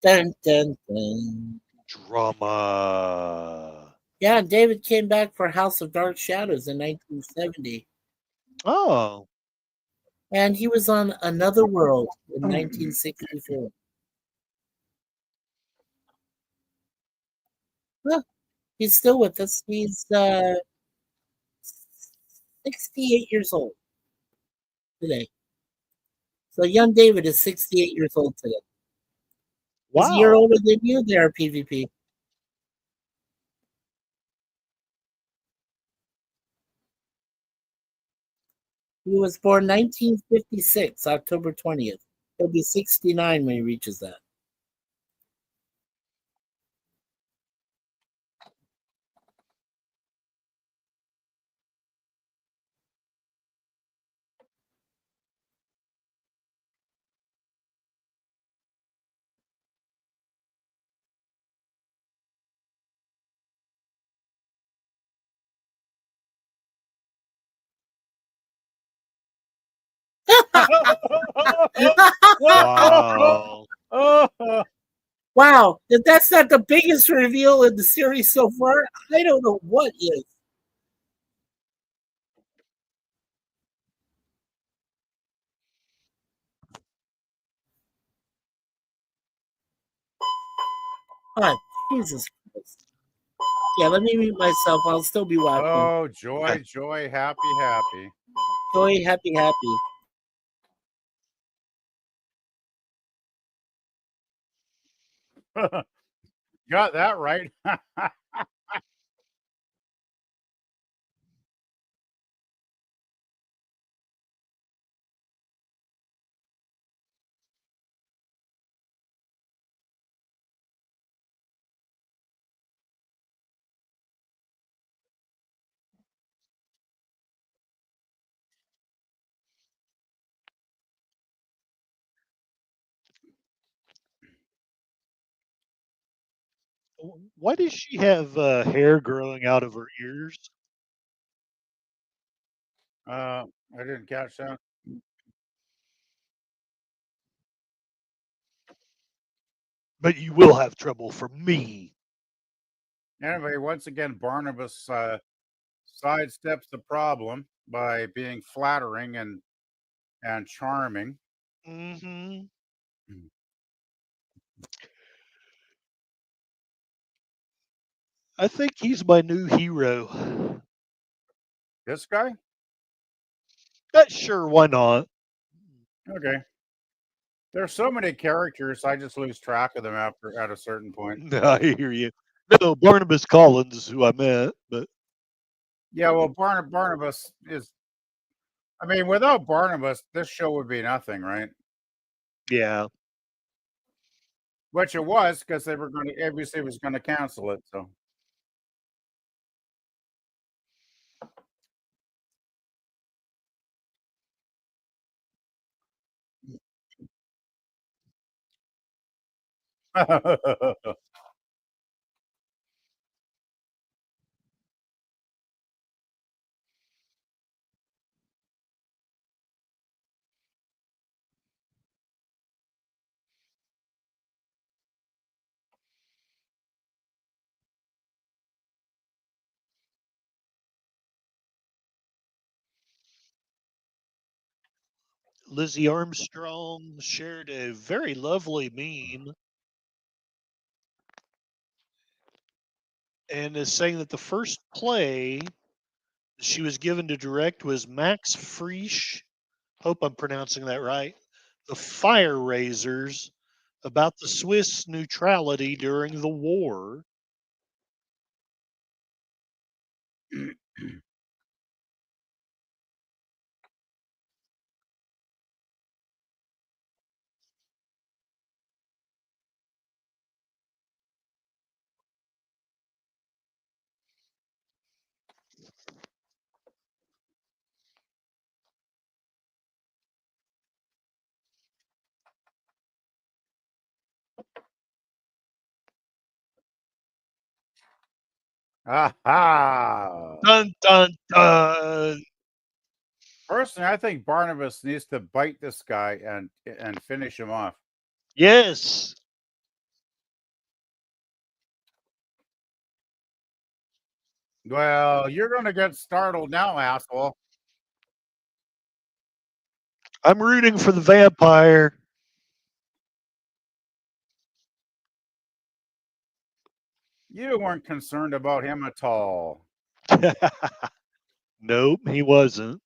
Dun, dun, dun. Drama. Yeah, David came back for House of Dark Shadows in 1970. Oh, And he was on Another World in 1964. Well, he's still with us. He's 68 years old today. So young David is 68 years old today. He's a year wow. older than you there, PvP. He was born 1956, October 20th. He'll be 69 when he reaches that. Wow. Wow, if that's not the biggest reveal in the series so far, I don't know what is. Oh, Jesus Christ. Yeah, let me mute myself. I'll still be watching. Oh, joy, joy, happy, happy. Joy, happy, happy. Got that right. Why does she have hair growing out of her ears? I didn't catch that. But you will have trouble from me. Anyway, once again, Barnabas sidesteps the problem by being flattering and charming. Mm-hmm. I think he's my new hero. This guy? Sure, why not? Okay. There's so many characters, I just lose track of them after at a certain point. I hear you. No, Barnabas Collins is who I meant, but Yeah, well, Barnabas is. I mean, without Barnabas, this show would be nothing, right? yeah. Which it was because they were going to ABC was going to cancel it. So Lizzie Armstrong shared a very lovely meme and is saying that the first play she was given to direct was Max Frisch. Hope I'm pronouncing that right. The Fire Raisers, about the Swiss neutrality during the war. aha. Dun dun dun. Personally, I think Barnabas needs to bite this guy and finish him off. Yes. Well, you're going to get startled now, asshole. I'm rooting for the vampire. You weren't concerned about him at all. Nope, he wasn't.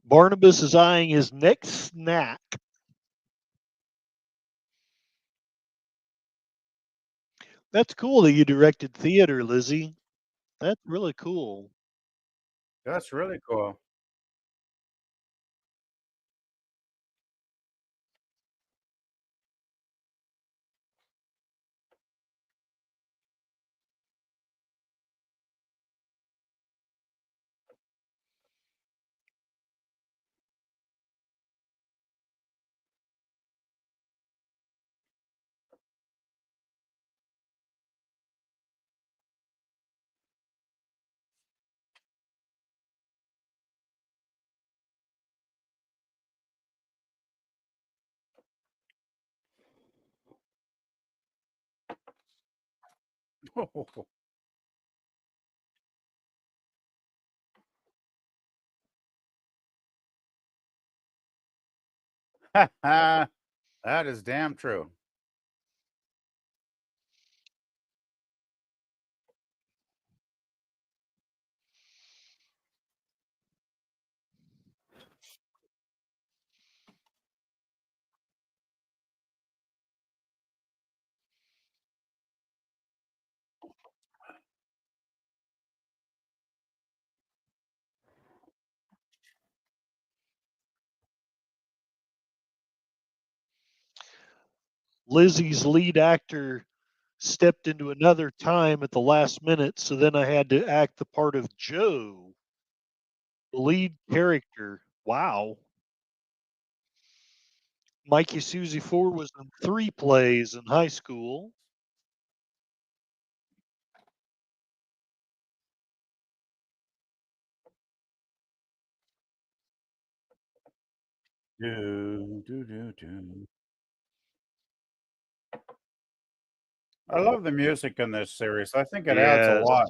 Barnabas is eyeing his next snack. That's cool that you directed theater, Lizzie. That's really cool. That's really cool. That is damn true. Lizzie's lead actor stepped into another time at the last minute, so then I had to act the part of Joe, the lead character. Wow. MikeySouzFour was in 3 plays in high school. Do, do, do, do. I love the music in this series. I think it adds a Yes. lot.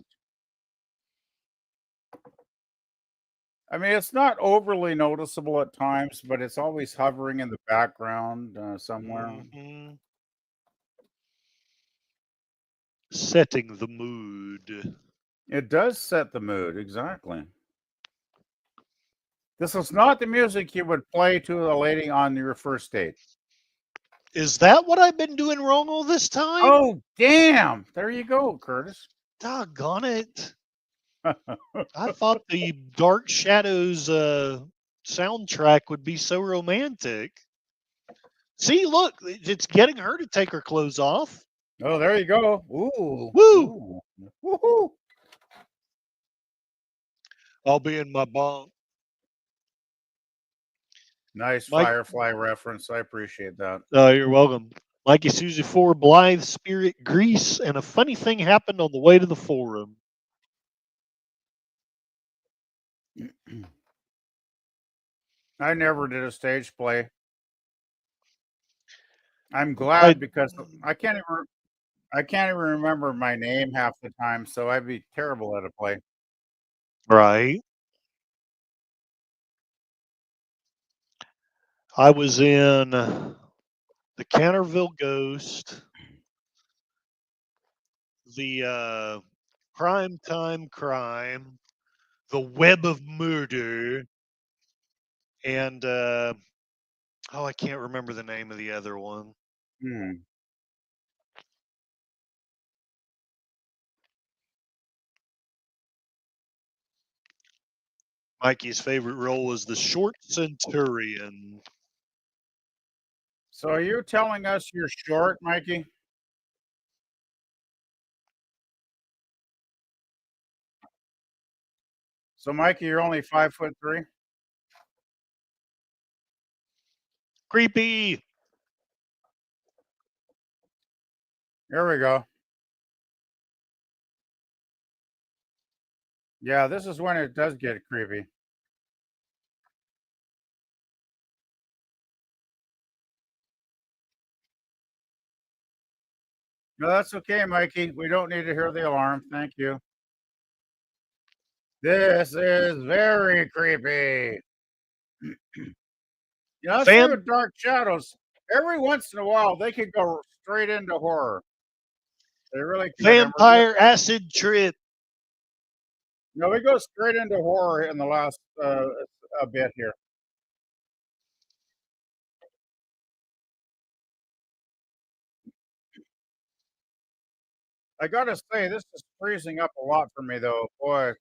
I mean, it's not overly noticeable at times, but it's always hovering in the background somewhere. Mhm. Setting the mood. It does set the mood, exactly. This is not the music you would play to a lady on your first date. Is that what I've been doing wrong all this time? Oh, damn. There you go, Curtis. Doggone it. I thought the Dark Shadows soundtrack would be so romantic. See, look, it's getting her to take her clothes off. Oh, there you go. Ooh. Woo! Ooh. Woohoo. I'll be in my bunk. Nice Mike, Firefly reference. I appreciate that. you're welcome. MikeySouzFour, Blythe, Spirit, Grease, and a funny thing happened on the way to the forum. I never did a stage play. I'm glad because I can't even remember my name half the time, so I'd be terrible at a play. Right. I was in the Canterville Ghost, the Prime Time Crime, the Web of Murder, and I can't remember the name of the other one. Hmm. Mikey's favorite role was the Short Centurion. So are you telling us you're short, Mikey? So, Mikey, you're only 5'3"? Creepy. Here we go. Yeah, this is when it does get creepy. No, that's okay, Mikey. We don't need to hear the alarm. Thank you. This is very creepy. That's Fam- with Dark Shadows. Every once in a while, they could go straight into horror. They really could. Vampire acid trip. No, we go straight into horror in the last a bit here. I gotta say, this is freezing up a lot for me, though. Boy,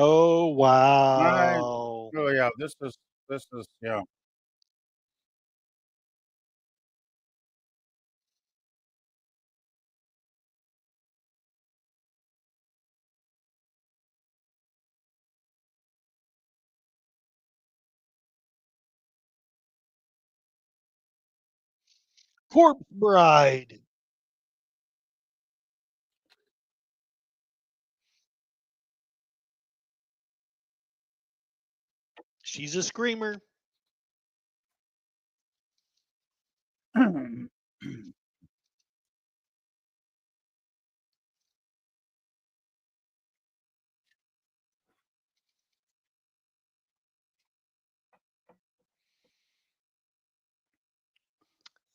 Oh wow. oh yeah, this is yeah. Corpse Bride. She's a screamer.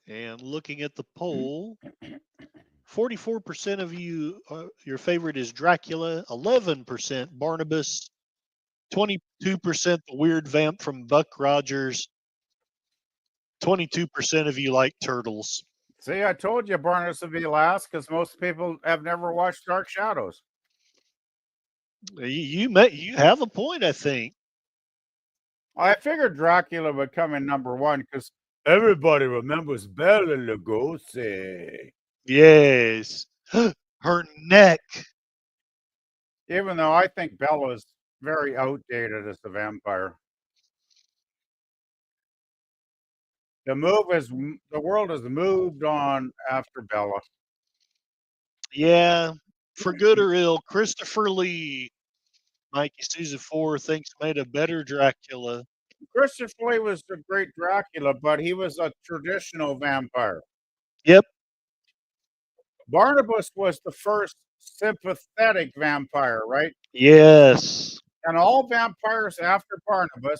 And looking at the poll, 44% of you, your favorite is Dracula, 11% Barnabas, 22% the weird vamp from Buck Rogers, 22% of you like turtles. See, I told you Barnabas would be last because most people have never watched Dark Shadows. You have a point, I think. I figured Dracula would come in number one because everybody remembers Bela Lugosi. Yes. Her neck. Even though I think Bella is very outdated as a vampire. The world has moved on after Bella. Yeah. For good or ill, Christopher Lee, MikeySouzFour thinks made a better Dracula. Christopher Lee was a great Dracula, but he was a traditional vampire. Yep. Barnabas was the first sympathetic vampire, right? Yes. And all vampires after Barnabas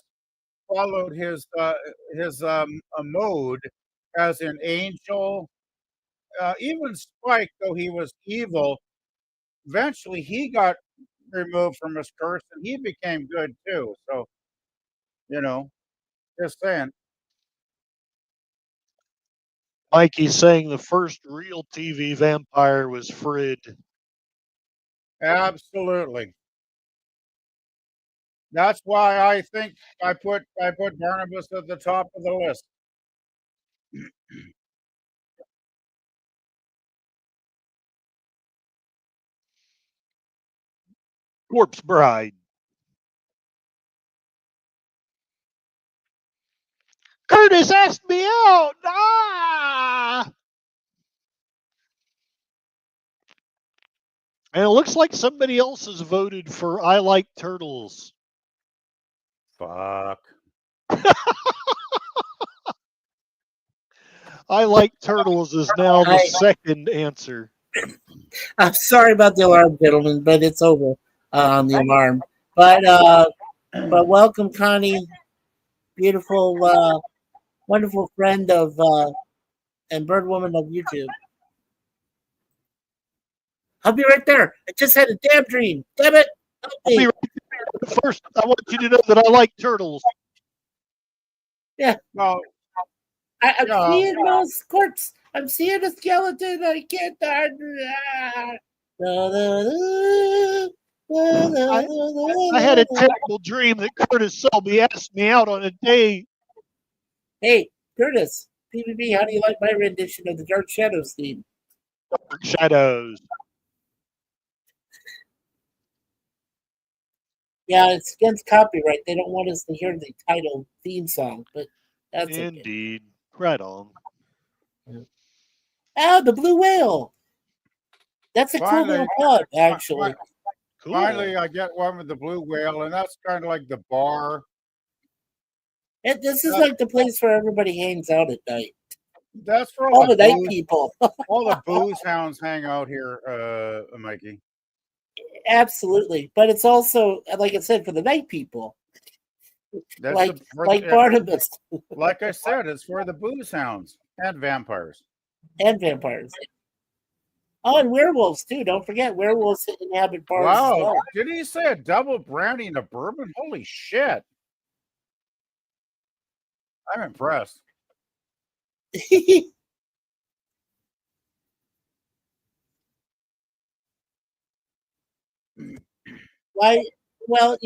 followed his mode as an angel. Even Spike, though he was evil, eventually he got removed from his curse and he became good too. So, just saying. Mikey's saying the first real TV vampire was Frid. Absolutely. That's why I think I put Barnabas at the top of the list. Corpse Bride. Curtis asked me out. Ah! And it looks like somebody else has voted for I Like Turtles. Fuck. I Like Turtles is now the second answer. I'm sorry about the alarm, gentlemen, but it's over on the alarm. But welcome, Connie, beautiful, wonderful friend of and bird woman of YouTube. I'll be right there. I just had a damn dream. Damn it! I'll be right there. First, I want you to know that I like turtles. Yeah. No. I'm seeing those corpse. I'm seeing a skeleton. I can't. I had a terrible dream that Curtis Selby asked me out on a date. Hey, Curtis, PvP, how do you like my rendition of the Dark Shadows theme? Dark Shadows. Yeah, it's against copyright. They don't want us to hear the title theme song, but that's okay. Indeed. Right on. Ah, the Blue Whale. That's a cool Finally, little pub, actually. Cool. finally, I get one with the blue whale, and that's kind of like the bar. This is like the place where everybody hangs out at night. That's for All the night booze, people. all the booze hounds hang out here, Mikey. Absolutely. But it's also, like I said, for the night people. That's Like for like Barnabas like I said, it's for the booze hounds and vampires. and vampires. Oh, and werewolves too. Don't forget, werewolves inhabit bars as Wow, well. did he say a double brandy and a bourbon? Holy shit! I'm impressed. Why? Well,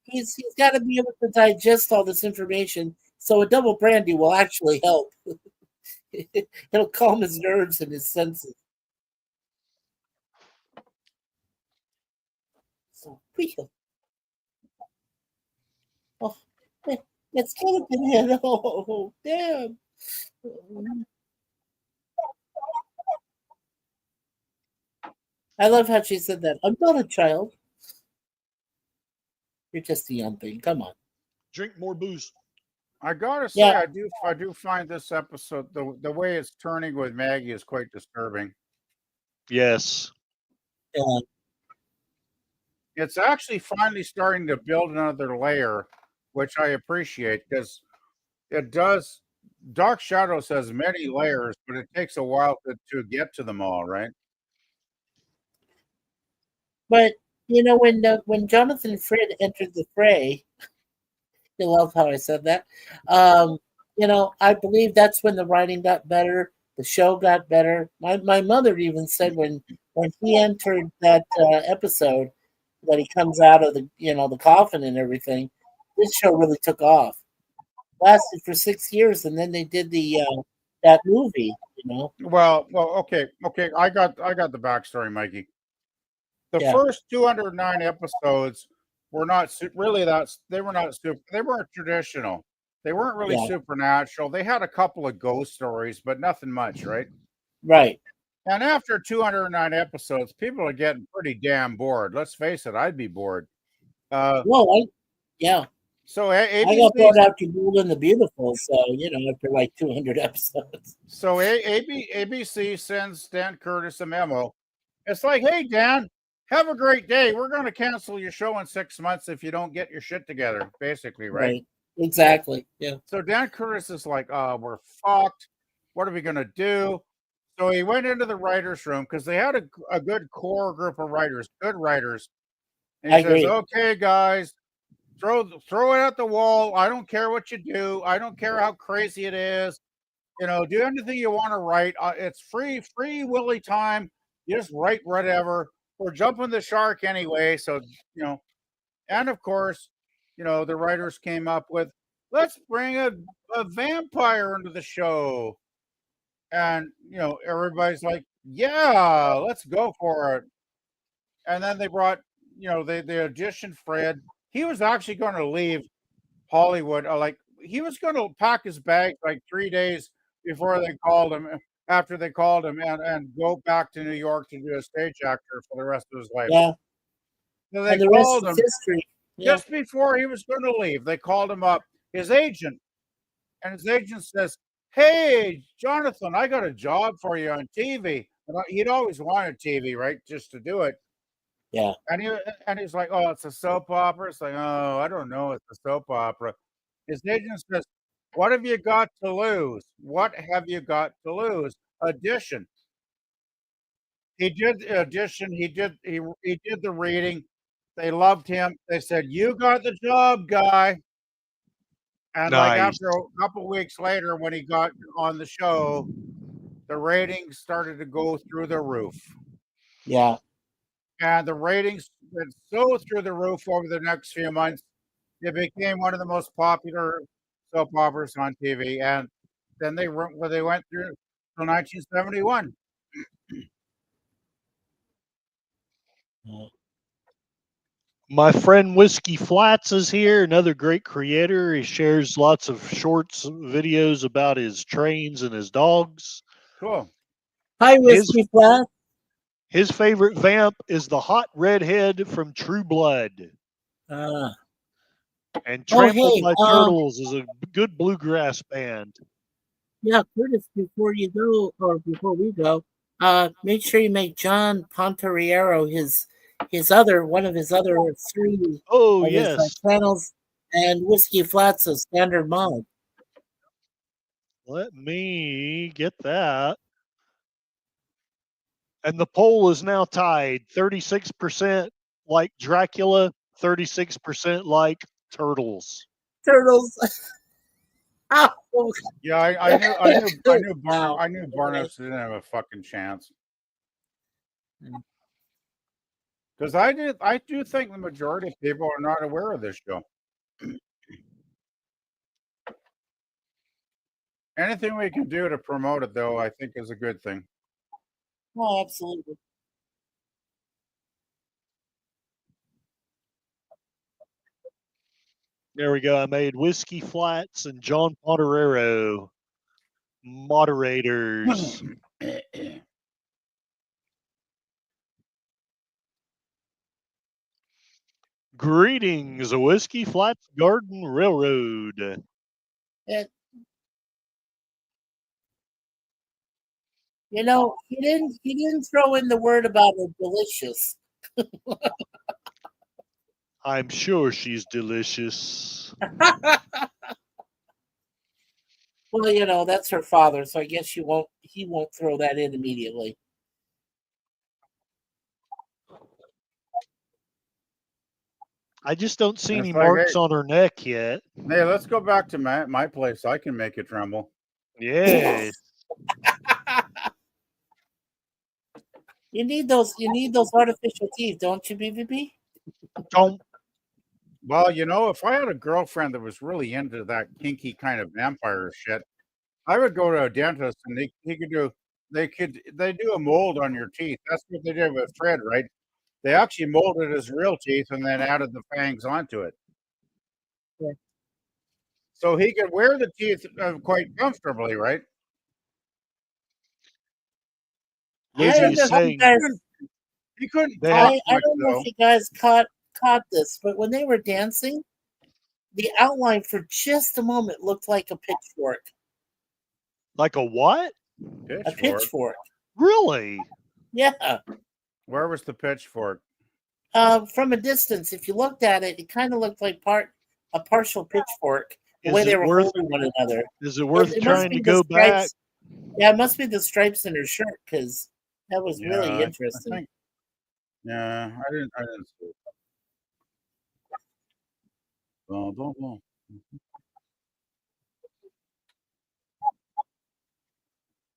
he's got to be able to digest all this information. So a double brandy will actually help. It'll calm his nerves and his senses. So real. Oh, that skeleton head. Oh, damn. I love how she said that. I'm not a child. You're just a young thing. Come on. Drink more booze. I gotta say, Yeah. I do find this episode the way it's turning with Maggie is quite disturbing. Yes. Yeah. It's actually finally starting to build another layer, which I appreciate because it does. Dark Shadows has many layers, but it takes a while to get to them all, right? But when Jonathan Frid entered the fray, you love how I said that. I believe that's when the writing got better, the show got better. My mother even said when he entered that episode that he comes out of the coffin and everything, this show really took off. Lasted for 6 years, and then they did that movie. Well, okay. I got the backstory, Mikey. The Yeah. first 209 episodes were not really they were not super. They weren't traditional. They weren't really Yeah. supernatural. They had a couple of ghost stories, but nothing much, right? Right. And after 209 episodes, people are getting pretty damn bored. Let's face it, I'd be bored. Well, yeah. So I got ABC, brought out to Bold and the Beautiful, so after like 200 episodes. so ABC sends Dan Curtis a memo. It's like, hey Dan, have a great day. We're going to cancel your show in 6 months if you don't get your shit together. Basically, right? Exactly. Yeah. So Dan Curtis is like, we're fucked. What are we going to do? So he went into the writer's room because they had a good core group of writers, good writers. And he I says, agree. okay, guys, throw it at the wall. I don't care what you do. I don't care how crazy it is. Do anything you want to write. It's free willy time. You just write whatever. We're jumping the shark anyway. So, and of course, the writers came up with, let's bring a vampire into the show. And, everybody's like, yeah, let's go for it. And then they brought, they auditioned Fred. He was actually going to leave Hollywood. He was going to pack his bags like 3 days before they called him, after they called him, and go back to New York to do a stage actor for the rest of his life. Yeah. So they And the rest called is him history. Yeah. just before he was going to leave. They called him up, his agent, and his agent says, hey, Jonathan, I got a job for you on TV. And he'd always wanted TV, right? Just to do it. Yeah. And he's like, oh, it's a soap opera. It's like, oh, I don't know. It's a soap opera. His agent says, what have you got to lose? What have you got to lose? Audition. He did the audition. He did the reading. They loved him. They said, you got the job, guy. And like Nice. after a couple weeks later, when he got on the show, the ratings started to go through the roof. Yeah. And the ratings went so through the roof over the next few months. It became one of the most popular soap operas on TV, and then they went through till 1971. My friend Whiskey Flats is here, another great creator. He shares lots of shorts, videos about his trains and his dogs. Cool. Hi, Whiskey Flat. His favorite vamp is the hot redhead from True Blood. And Trampled by Turtles is a good bluegrass band. Yeah, Curtis, before you go, or before we go, make sure you make John Pontoriero one of his other three Oh, of his yes. channels, and Whiskey Flats a standard mod. Let me get that. And the poll is now tied 36% like Dracula, 36% like Turtles. Turtles. Oh, Yeah, I knew Barnabas didn't have a fucking chance. Because I do think the majority of people are not aware of this show. Anything we can do to promote it, though, I think is a good thing. oh, absolutely. There we go. I made Whiskey Flats and John Pontoriero moderators. Greetings, Whiskey Flats Garden Railroad. You know, he didn't throw in the word about it delicious. I'm sure she's delicious. Well, you know, that's her father, so I guess he won't throw that in immediately. I just don't see any It's like, marks hey, on her neck yet. hey, let's go back to my place. I can make it tremble. Yes. You need those artificial teeth, don't you, BBB? Don't. Well, you know, if I had a girlfriend that was really into that kinky kind of vampire shit, I would go to a dentist and they do a mold on your teeth. That's what they did with Fred, right? They actually molded his real teeth and then added the fangs onto it. Yeah. So he could wear the teeth quite comfortably, right? Lizzie's saying He couldn't they talk have, I much, don't know though. if you guys caught this, but when they were dancing, the outline for just a moment looked like a pitchfork. like a what? A pitchfork. Really? Yeah. Where was the pitchfork? From a distance, if you looked at it, it kind of looked like a partial pitchfork. The way Is they it were worth? holding one another. Is it worth It must trying be to the go back? stripes. Yeah, it must be the stripes in her shirt because that was really I interesting. think, yeah, I didn't see it. Blah.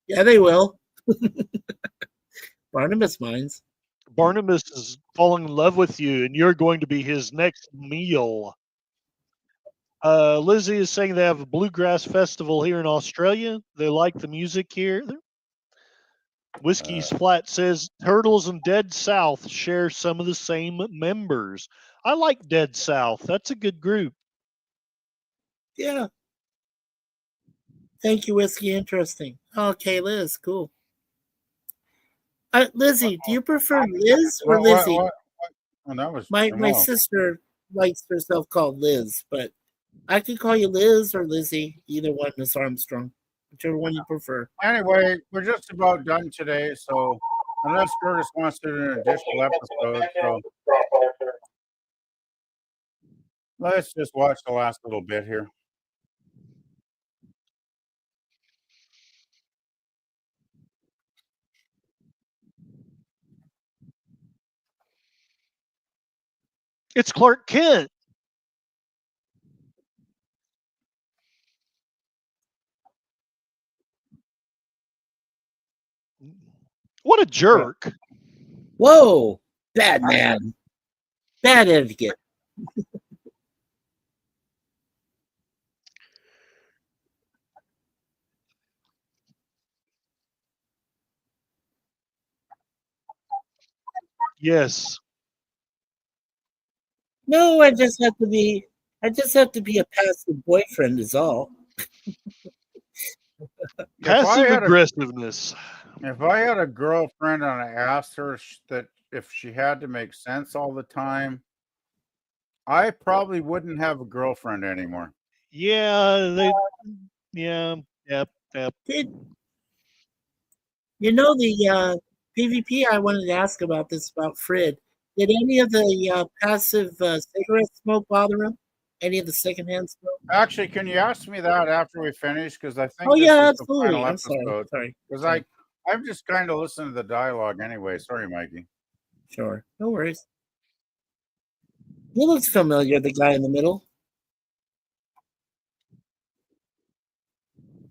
Yeah, they will. Barnabas minds. Barnabas is falling in love with you, and you're going to be his next meal. Lizzie is saying they have a bluegrass festival here in Australia. They like the music here. Whiskey's Flat says Turtles and Dead South share some of the same members. I like Dead South. That's a good group. Yeah. Thank you, Whiskey. Interesting. Okay, Liz, cool. Lizzie, do you prefer Liz or Lizzie? What? Oh, that was My sister likes herself called Liz, but I can call you Liz or Lizzie. Either one, Miss Armstrong, whichever one you prefer. Anyway, we're just about done today, so unless Curtis wants to do an additional episode, so let's just watch the last little bit here. It's Clark Kent. What a jerk. Whoa, Batman. Bad etiquette. Yes. No, I just have to be a passive boyfriend is all. Passive aggressiveness. If I had a girlfriend and I asked her that if she had to make sense all the time, I probably wouldn't have a girlfriend anymore. Yeah, yep. Did you know the PvP? I wanted to ask about this about Frid. Did any of the passive cigarette smoke bother him? Any of the secondhand smoke? Actually, can you ask me that after we finish? Because I think Oh this yeah, is the absolutely. final I'm sorry. episode. Because I'm just kind of listening to the dialogue anyway. Sorry, Mikey. Sure, no worries. He looks familiar, the guy in the middle.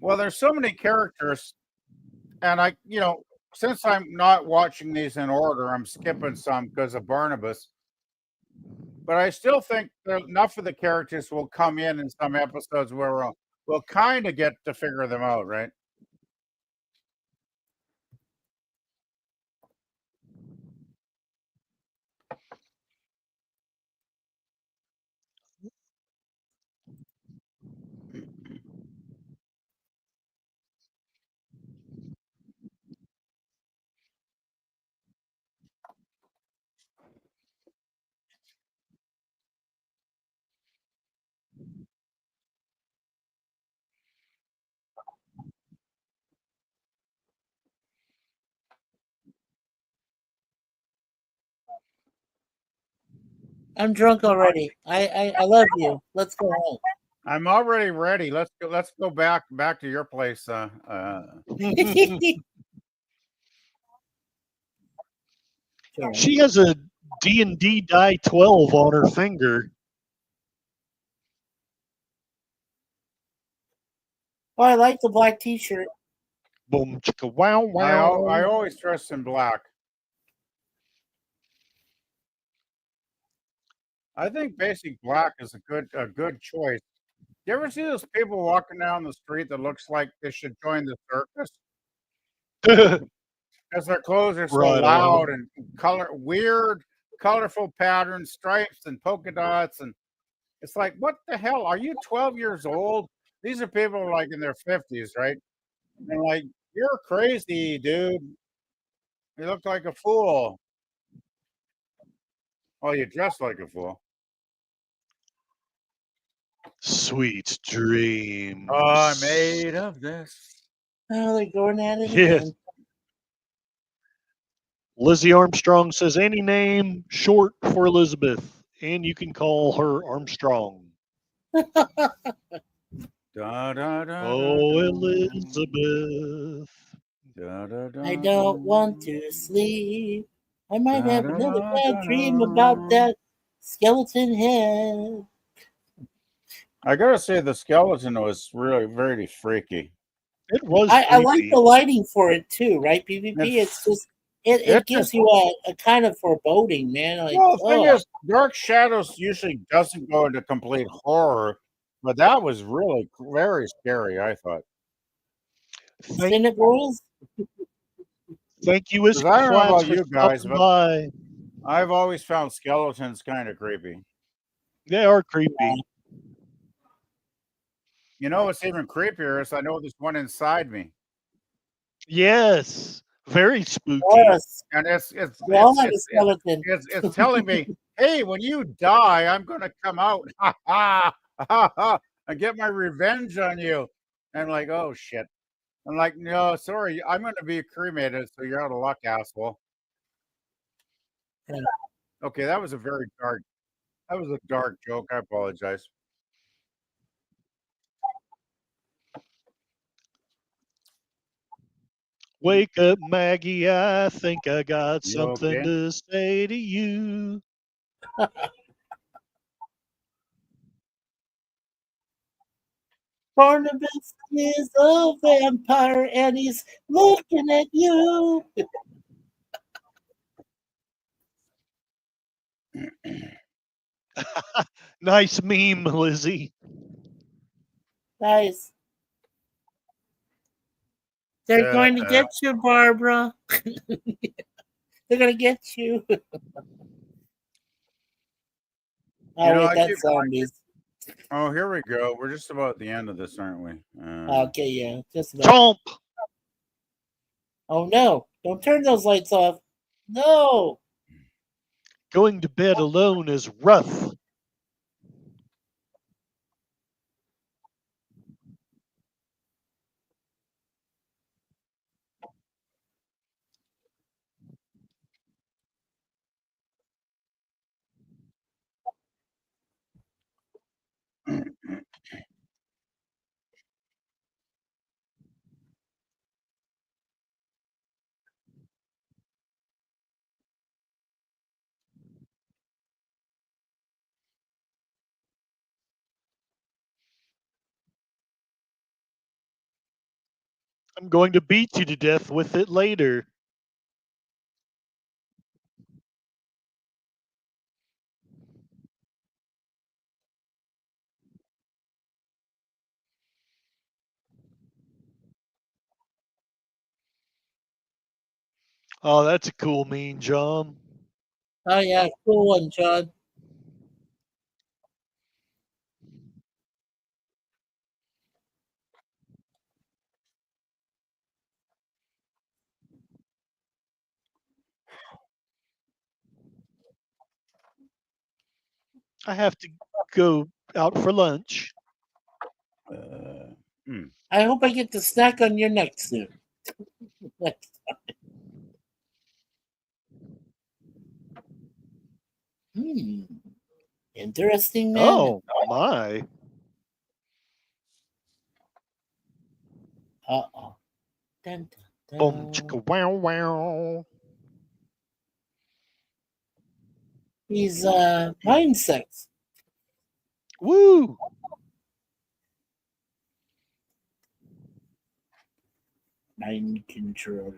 Well, there's so many characters, and since I'm not watching these in order, I'm skipping some because of Barnabas. But I still think that enough of the characters will come in some episodes where we'll kind of get to figure them out, right? I'm drunk already. I love you. Let's go home. I'm already ready. Let's go back to your place. Sure. She has a D&D die 12 on her finger. Oh, I like the black T-shirt. Boom, chicka, wow, I wow. always dress in black. I think basic black is a good choice. You ever see those people walking down the street that looks like they should join the circus? Because their clothes are so Right loud on. and weird, colorful patterns, stripes and polka dots, and it's like, what the hell? Are you 12 years old? These are people like in their 50s, right? And like, you're crazy, dude. You look like a fool. Oh, you dress like a fool. Sweet dreams. Oh, I'm made of this. Oh, they're going at it Yes. again. Lizzie Armstrong says any name short for Elizabeth, and you can call her Armstrong. Da, da, da, Oh, da, Elizabeth. da, da, da, I don't want to sleep. I might da, have da, another da, bad da, dream da. about that skeleton head. I gotta say, the skeleton was really very freaky. It was I like creepy. the lighting for it too, right? PvP. It's just it It gives just you a kind of foreboding, man. Like, well, the thing oh, is, Dark Shadows usually doesn't go into complete horror, but that was really very scary. I thought. Thank, Cynic Boys. thank you, Because I don't know Flats, about for you guys, stopping but by. I've always found skeletons kind of creepy. They are creepy. You know what's even creepier is I know there's one inside me, Yes. Very spooky. Yes, and we all have a skeleton. it's telling me, hey, when you die, I'm gonna come out, ha ha ha ha, and get my revenge on you. And like, oh shit. I'm like, no, sorry, I'm gonna be cremated, so you're out of luck, asshole. Yeah. Okay, that was a dark joke. I apologize. Wake up, Maggie. I think I got You something okay? to say to you. Barnabas is a vampire and he's looking at you. Nice meme, Lizzie. Guys, they're going to get you, Barbara. They're going to get you. Oh, know, wait, I that's keep- zombies. Oh, here we go. We're just about at the end of this, aren't we? Okay, yeah. Just about. Chomp! Oh, no. Don't turn those lights off. No. Going to bed alone is rough. I'm going to beat you to death with it later. Oh, that's a cool meme, John. Oh, yeah. Cool one, John. I have to go out for lunch. I hope I get to snack on your neck soon. Interesting, man. Oh, my. Uh-oh. Dun, dun, Boom, dun. chicka, wow, wow. He's mind sex. Woo! Mind control.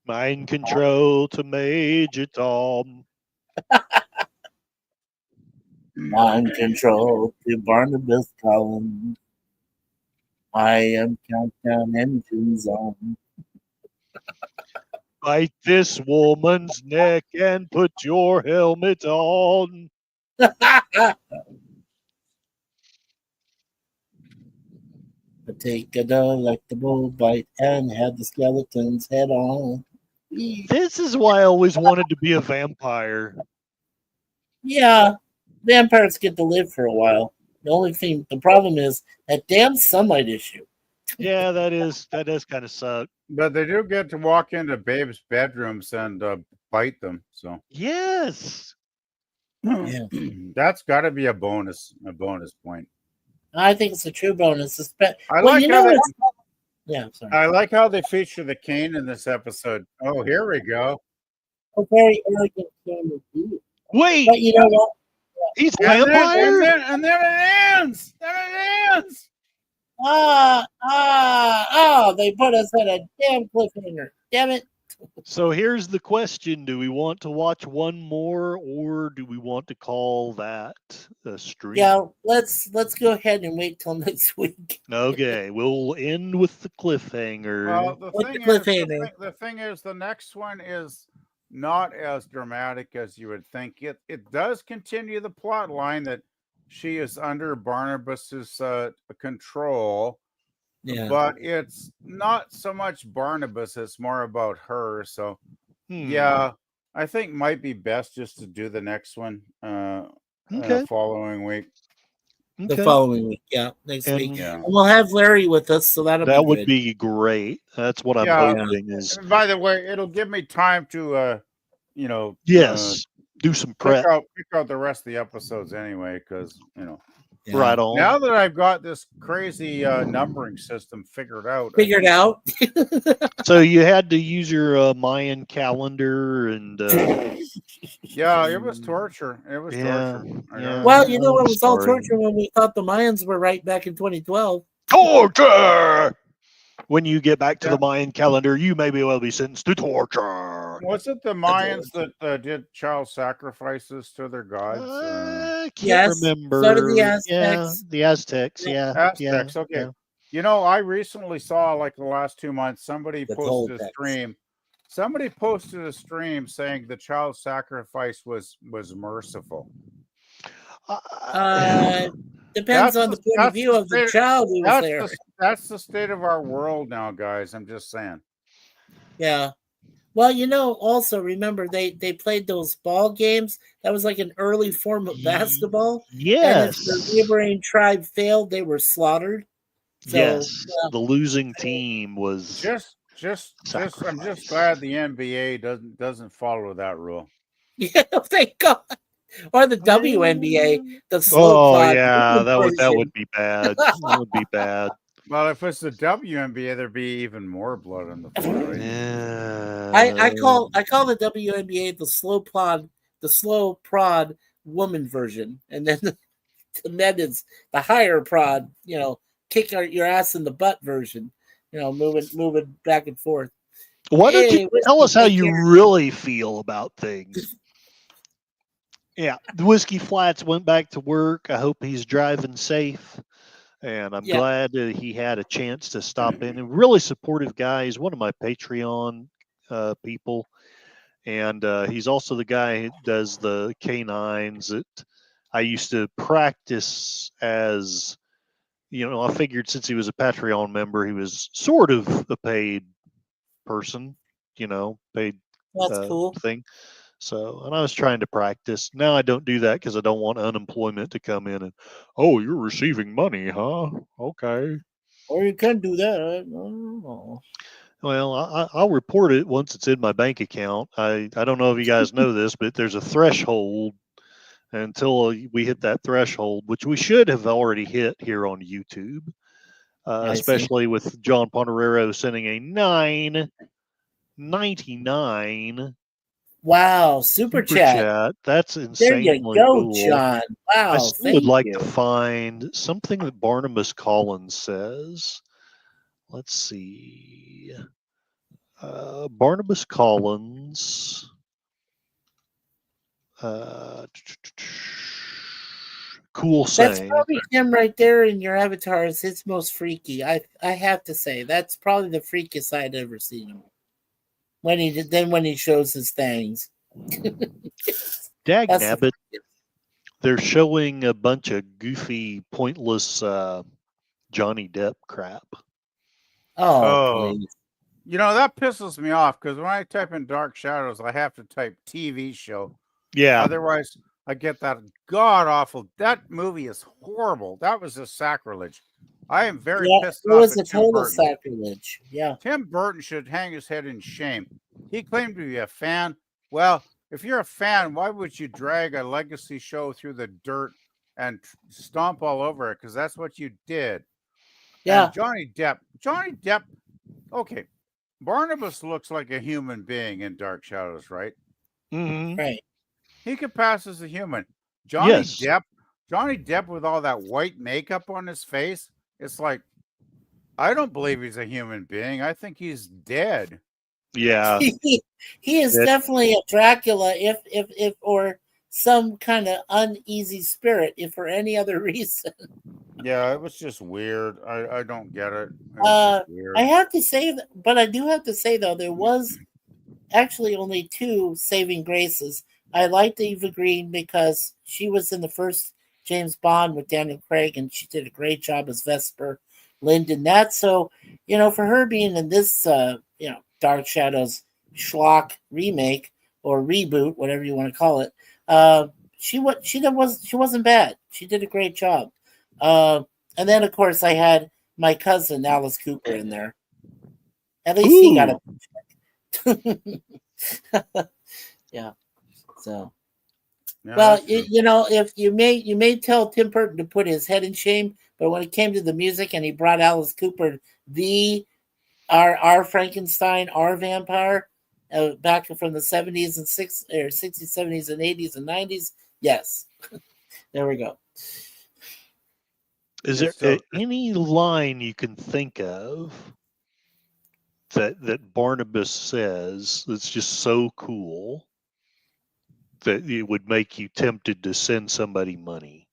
Mind control to Major Tom. Mind control to Barnabas Collins. I am countdown engines on. Bite this woman's neck and put your helmet on. Take a delectable bite and have the skeleton's head on. This is why I always wanted to be a vampire. Yeah, vampires get to live for a while. The problem is that damn sunlight issue. Yeah, that does kind of suck. But they do get to walk into babes' bedrooms and bite them. So Yes. Yeah. That's got to be a bonus point. I think it's a true bonus. I like how they, yeah, sorry. I like how they feature the cane in this episode. Oh, here we go. A very arrogant camera view. Wait, But you know what? he's a And vampire? then it ends. There it ends. They put us at a damn cliffhanger. Damn it. So here's the question. Do we want to watch one more or do we want to call that a stream? Yeah, let's go ahead and wait till next week. Okay, we'll end with the cliffhanger. Well, With the cliffhanger. the thing is, the next one is not as dramatic as you would think. It does continue the plot line that she is under Barnabas's control. Yeah. But it's not so much Barnabas, it's more about her. So Yeah, I think might be best just to do the next one okay. following week. The Okay. following week, next And- week. Yeah. And we'll have Larry with us, so That be would good. be great. That's what I'm Yeah. hoping is. And by the way, it'll give me time to Yes, do some prep. pick out the rest of the episodes anyway, because Yeah. Right on. now that I've got this crazy numbering system figured out, Figured out. So you had to use your Mayan calendar and yeah, it was torture. It was Yeah, torture. I yeah. know. Well, you know, I'm it was all sorry. torture when we thought the Mayans were right back in 2012. torture. When you get back to Yeah. the Mayan calendar, you may be well be sentenced to torture. Was it the Mayans that did child sacrifices to their gods? I can't Yes. remember. So did the Yeah, Aztecs. the Aztecs. Yeah, Aztecs. yeah, Okay. yeah. You know, I recently saw, like the last 2 months, somebody The posted a Toltecs. stream. Somebody posted a stream saying the child sacrifice was merciful. Depends on the point of view of the child who was there. That's the state of our world now, guys. I'm just saying. Yeah. Well, also remember they played those ball games. That was like an early form of basketball. And if Yes. the neighboring tribe failed, they were slaughtered. So, Yes. The losing team was I'm just glad the NBA doesn't follow that rule. yeah, thank God. Or the WNBA, the slow Oh plod yeah, that version. would be bad. That would be bad. Well, if it's the WNBA, there'd be even more blood on the floor, right? Yeah. I call the WNBA the slow prod woman version, and then the men is the higher prod, kick your ass in the butt version, moving back and forth. Why don't you Whiskey, tell us how take you care. really feel about things? Yeah, the Whiskey Flats went back to work. I hope he's driving safe. And I'm Yeah. glad that he had a chance to stop in. And really supportive guy. He's one of my Patreon people. And he's also the guy who does the canines that I used to practice as, I figured since he was a Patreon member, he was sort of a paid person, paid That's cool. thing. So, and I was trying to practice. Now I don't do that because I don't want unemployment to come in and, oh, you're receiving money, huh? Okay. Or you can do that. I don't know. Well, I'll report it once it's in my bank account. I don't know if you guys know this, but there's a threshold until we hit that threshold, which we should have already hit here on YouTube, especially with John Ponderero sending a $9.99 Wow, super chat. That's There insanely you go, cool. John. Wow, I still would thank like you. to find something that Barnabas Collins says. Let's see. Barnabas Collins. Cool saying. That's probably him right there in your avatar. Is his most freaky. I have to say that's probably the freakiest I'd ever seen him. When he shows his things. Dag nabbit. They're showing a bunch of goofy, pointless Johnny Depp crap. Oh, please. That pisses me off because when I type in Dark Shadows, I have to type TV show. Yeah. Otherwise, I get that god awful. That movie is horrible. That was a sacrilege. I am very pissed off. It was a Tim total Burton. sacrilege. Yeah. Tim Burton should hang his head in shame. He claimed to be a fan. Well, if you're a fan, why would you drag a legacy show through the dirt and stomp all over it? Because that's what you did. Yeah. And Johnny Depp. Okay, Barnabas looks like a human being in Dark Shadows, right? Mm-hmm. Right. He could pass as a human. Johnny Depp with all that white makeup on his face, it's like, I don't believe he's a human being. I think he's dead. Yeah. He is definitely a Dracula if or some kind of uneasy spirit, if for any other reason. Yeah, it was just weird. I don't get it. I have to say, but I do have to say though, there was actually only two saving graces. I liked Eva Green because she was in the first James Bond with Daniel Craig, and she did a great job as Vesper Lind in that. So, for her being in this, Dark Shadows schlock remake or reboot, whatever you want to call it, she wasn't bad. She did a great job. And then, of course, I had my cousin Alice Cooper in there. At least he got a yeah. So, well, if you may tell Tim Burton to put his head in shame, but when it came to the music and he brought Alice Cooper, our Frankenstein, our vampire, back from the 70s and 60s, 70s, and 80s and 90s, yes, there we go. Is there any line you can think of that Barnabas says that's just so cool that it would make you tempted to send somebody money,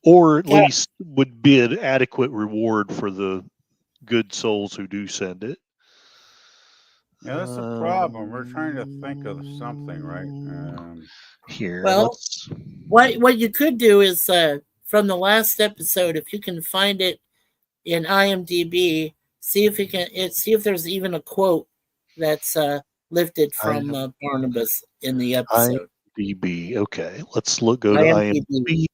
or at Yeah. least would be an adequate reward for the good souls who do send it. Yeah, that's a problem. We're trying to think of something, right? Here, Well, let's. what you could do is from the last episode, if you can find it in IMDb, see if there's even a quote that's lifted from Barnabas in the episode. IMDb. Okay, let's go to IMDb.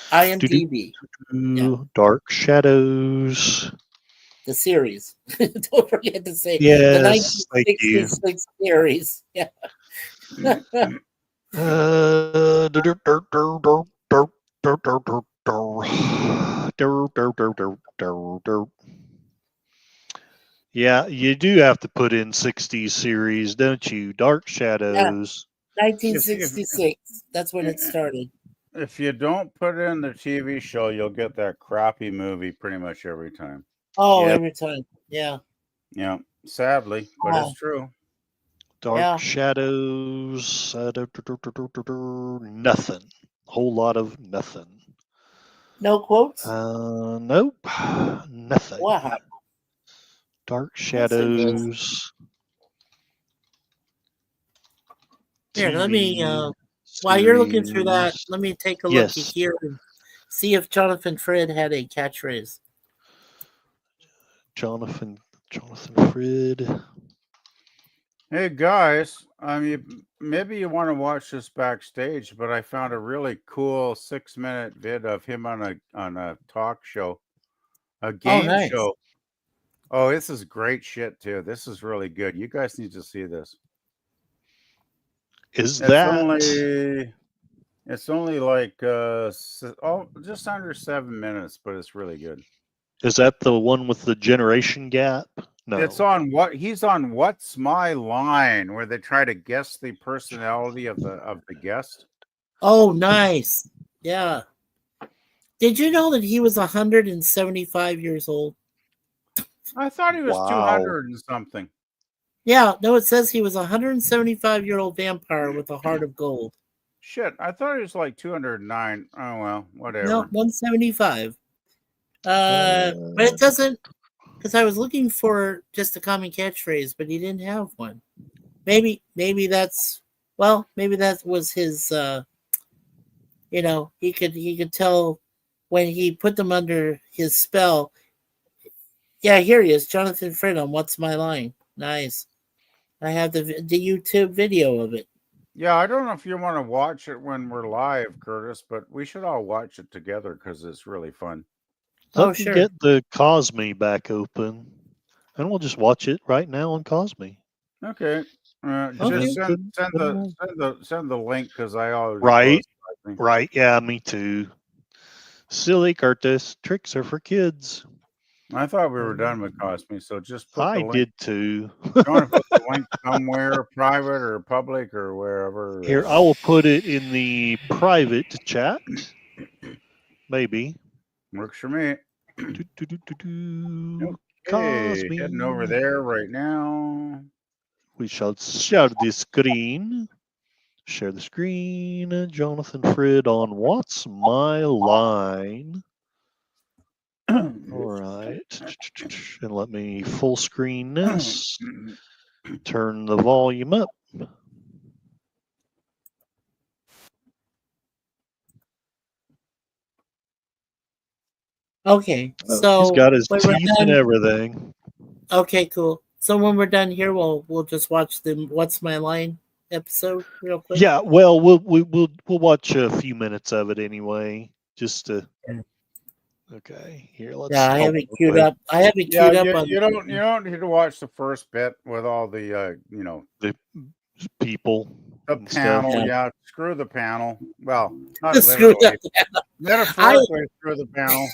IMDb. Yeah. Dark Shadows. The series. Don't forget to say the Yes, thank you. 1966 series. Yeah. Yeah, you do have to put in 60s series, don't you? Dark Shadows. 1966. That's when it started. If you don't put in the TV show, you'll get that crappy movie pretty much every time. Oh, Yep. every time. Yeah. Yeah, sadly, but it's true. Dark Shadows. Nothing. Whole lot of nothing. No quotes? Nope. Nothing. Wow. Dark Shadows. Here, let me TV while you're looking through that, series. let me take a look Yes. here and see if Jonathan Frid had a catchphrase. Jonathan Frid. Hey guys, maybe you want to watch this backstage, but I found a really cool 6-minute vid of him on a talk show, a game nice. show. Oh, this is great shit too. This is really good. You guys need to see this. It's only like just under 7 minutes, but it's really good. Is that the one with the generation gap? No. It's on he's on What's My Line, where they try to guess the personality of the guest. Oh, nice. Yeah. Did you know that he was 175 years old? I thought he was 200 and something. Yeah, no, it says he was a 175-year-old vampire with a heart of gold. Shit, I thought he was like 209. Oh well, whatever. No, 175. But it doesn't, because I was looking for just a common catchphrase, but he didn't have one. Maybe that was his. He could tell when he put them under his spell. Yeah, here he is, Jonathan Frid on What's My Line. Nice. I have the YouTube video of it. Yeah, I don't know if you want to watch it when we're live, Curtis, but we should all watch it together because it's really fun. Sure. Get the Cosme back open, and we'll just watch it right now on Cosme. Okay. Just send the link because I always right. Yeah, me too. Silly Curtis, tricks are for kids. I thought we were done with Cosme, so just put the link. I did too. You want to put the link somewhere, private or public or wherever? Here, I will put it in the private chat. Maybe. Works for me. Cosme. Heading over there right now. We shall share the screen. Share the screen. Jonathan Frid on What's My Line. All right. And let me full screen this. Turn the volume up. Okay, so he's got his teeth and everything. Okay, cool. So when we're done here, we'll just watch the What's My Line episode real quick. Yeah, well, we'll watch a few minutes of it anyway, just to. Okay, here let's. Yeah, I have it queued up. You don't need to watch the first bit with all the the people. The panel, stuff. yeah. Screw the panel. Well, not screw literally. Metaphorically, screw the panel.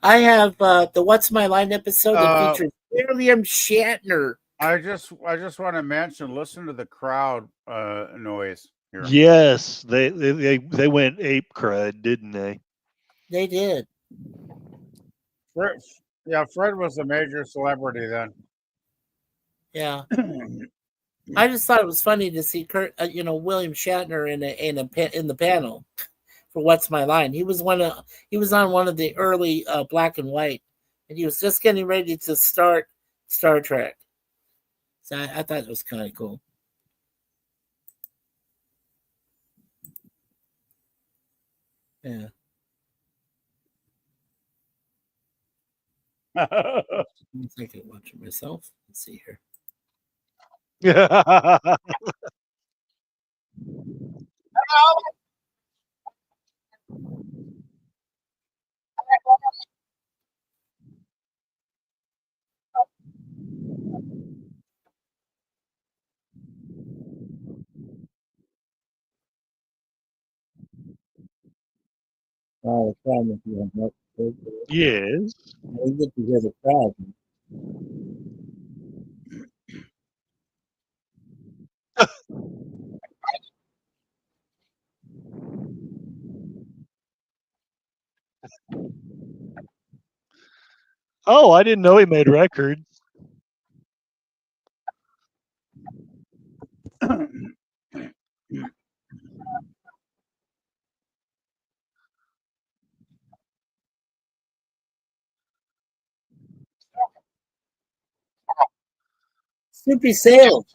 I have the What's My Line episode that features William Shatner. I just want to mention, listen to the crowd noise. here. Yes, they went ape crud, didn't they? They did. Fred, yeah, Fred was a major celebrity then. Yeah. I just thought it was funny to see William Shatner in the panel for "What's My Line." He was on one of the early black and white, and he was just getting ready to start Star Trek. So I thought it was kind of cool. Yeah. I think I watch it myself. Let's see here. Oh, the crowd must be on. Yes. I get to hear the crowd. Oh, I didn't know he made records. Soupy Sales.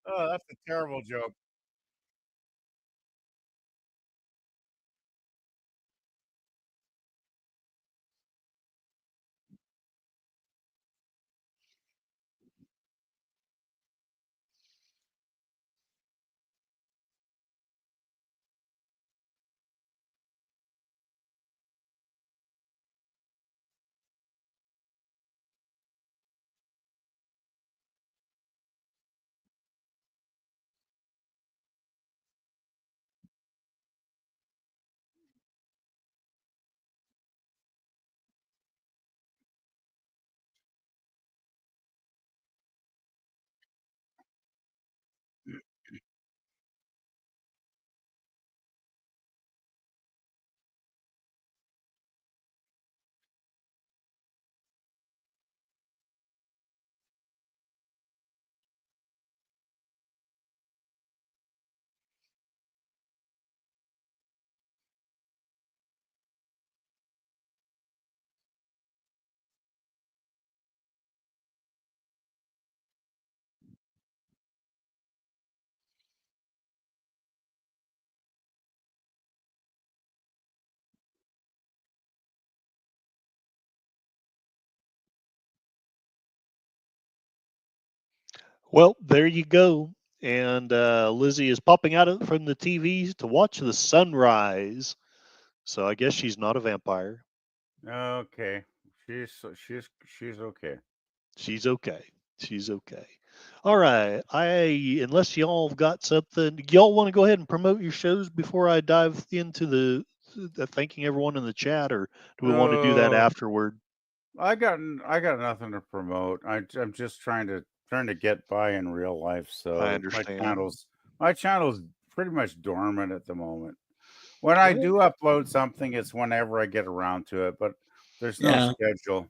Oh, that's a terrible joke. Well, there you go. And Lizzie is popping out from the TVs to watch the sunrise. So I guess she's not a vampire. Okay, she's okay. She's okay. She's okay. All right. Unless y'all have got something, y'all want to go ahead and promote your shows before I dive into the thanking everyone in the chat, or do we want to do that Oh, afterward? I got nothing to promote. I'm just trying to get by in real life. I So understand. my channel's pretty much dormant at the moment. when I do upload something, it's whenever I get around to it, but there's no Yeah. schedule.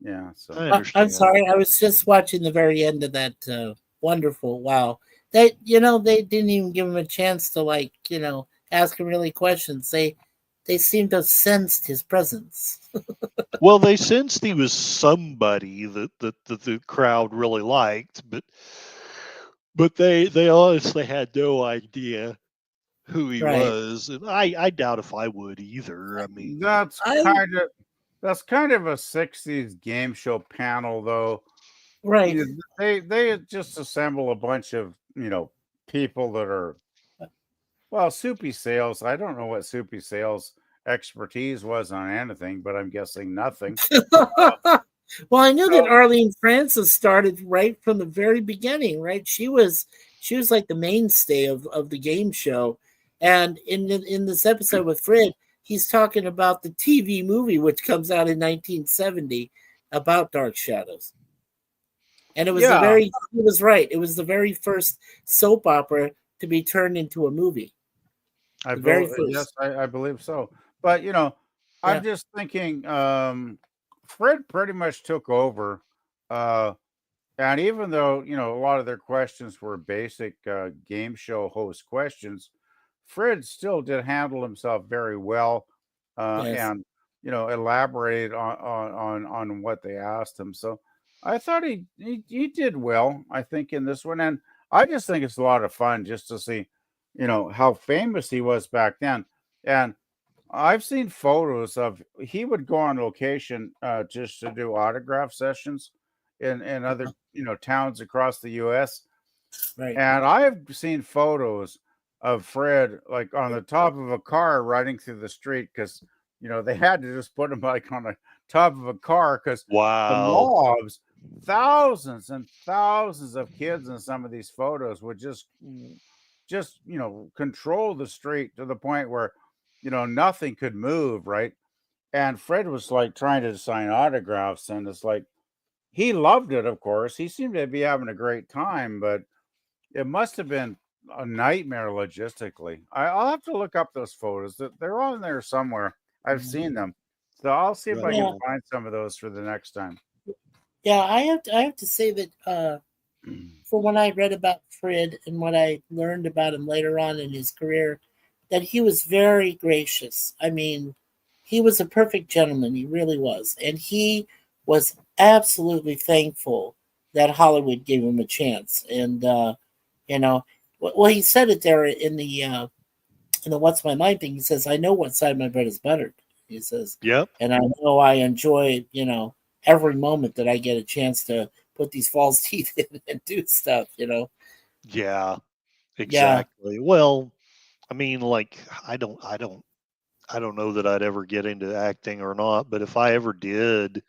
Yeah, so I I'm understand. sorry. I was just watching the very end of that. Wonderful. Wow. They didn't even give him a chance to ask him really questions. They seemed to have sensed his presence. Well, they sensed he was somebody that the crowd really liked, but they honestly had no idea who he Right. was, and I doubt if I would either. I mean, that's I kind of that's kind of a '60s game show panel, though. right. They just assemble a bunch of people that are Soupy Sales. I don't know what Soupy Sales expertise was on anything, but I'm guessing nothing. Well, I knew that So, Arlene Francis started right from the very beginning, right? She was like the mainstay of the game show. And in this episode with Fred, he's talking about the TV movie which comes out in 1970 about Dark Shadows. And it was yeah, he was right. It was the very first soap opera to be turned into a movie. The very yes, first. I believe so. But I'm Yeah. just thinking, Fred pretty much took over. Uh, and even though a lot of their questions were basic game show host questions, Fred still did handle himself very well, Yes. and elaborated on what they asked him. So I thought he did well, I think, in this one, and I just think it's a lot of fun just to see how famous he was back then. And I've seen photos of he would go on location just to do autograph sessions in other towns across the U.S. Right. And I've seen photos of Fred like on the top of a car riding through the street because they had to just put him like on the top of a car because the wow. mobs, thousands and thousands of kids in some of these photos would just control the street to the point where nothing could move, right? And Fred was like trying to sign autographs, and it's like he loved it, of course. He seemed to be having a great time, but it must have been a nightmare logistically. I'll have to look up those photos. They're on there somewhere. I've seen them. So I'll see if I Right. can Yeah. find some of those for the next time. Yeah, I have to say that for when I read about Fred and what I learned about him later on in his career, that he was very gracious. I mean, he was a perfect gentleman. He really was. And he was absolutely thankful that Hollywood gave him a chance. And, you know, well, he said it there in the What's My Mind thing. He says, I know what side my bread is buttered. He says, Yep. and I know I enjoy, every moment that I get a chance to put these false teeth in and do stuff. Yeah. Yeah. Exactly. Well, I mean, like, I don't know that I'd ever get into acting or not, but if I ever did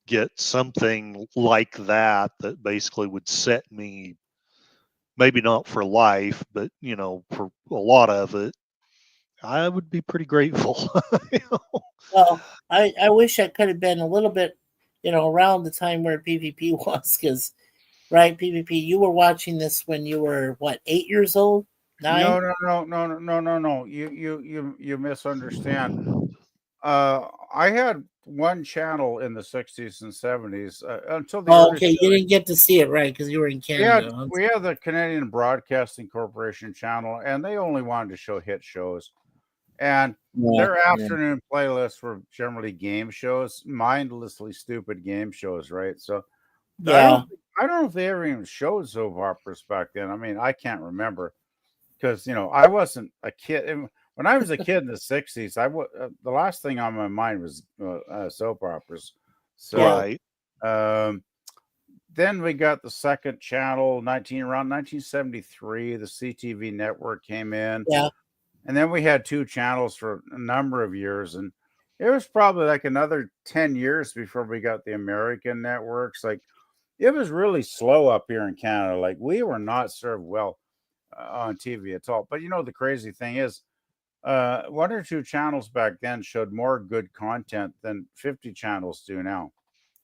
get something like that basically would set me, maybe not for life, but for a lot of it, I would be pretty grateful. You know? Well, I wish I could have been a little bit, around the time where PvP was, because, right, PvP, you were watching this when you were, what, 8 years old? No, 9? no, no, no, no, no, no, no. You misunderstand. I had one channel in the '60s and '70s until the Oh, early. okay. You didn't get to see it, right, because you were in Canada. Huh? We had the Canadian Broadcasting Corporation channel, and they only wanted to show hit shows. And Yeah, their yeah, afternoon playlists were generally game shows, mindlessly stupid game shows, right? So I yeah. don't I don't know if they ever even showed soap operas back then. I mean, I can't remember because I wasn't a kid. When I was a kid in the '60s, the last thing on my mind was soap operas. Yeah. So Right. um, then we got the second channel, around 1973. The CTV network came in, Yeah. and then we had two channels for a number of years, and it was probably like another 10 years before we got the American networks. Like it was really slow up here in Canada. Like we were not served well on TV at all. But the crazy thing is, one or two channels back then showed more good content than 50 channels do now.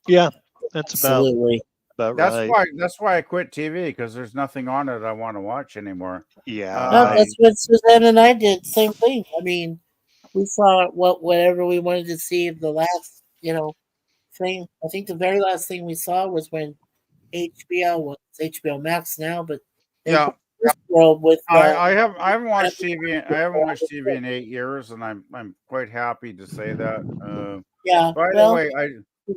Yeah. That's about Absolutely. about That's right. why I quit TV, because there's nothing on it I want to watch anymore. Yeah, No, Uh, that's what Suzanne and I did. Same thing. I mean, we saw whatever we wanted to see. The last, thing. I think the very last thing we saw was when HBO, well, it's HBO Max now, but they yeah, brought this world with. I haven't watched TV. I haven't watched TV in 8 years, and I'm quite happy to say that. Yeah. By the Well, way,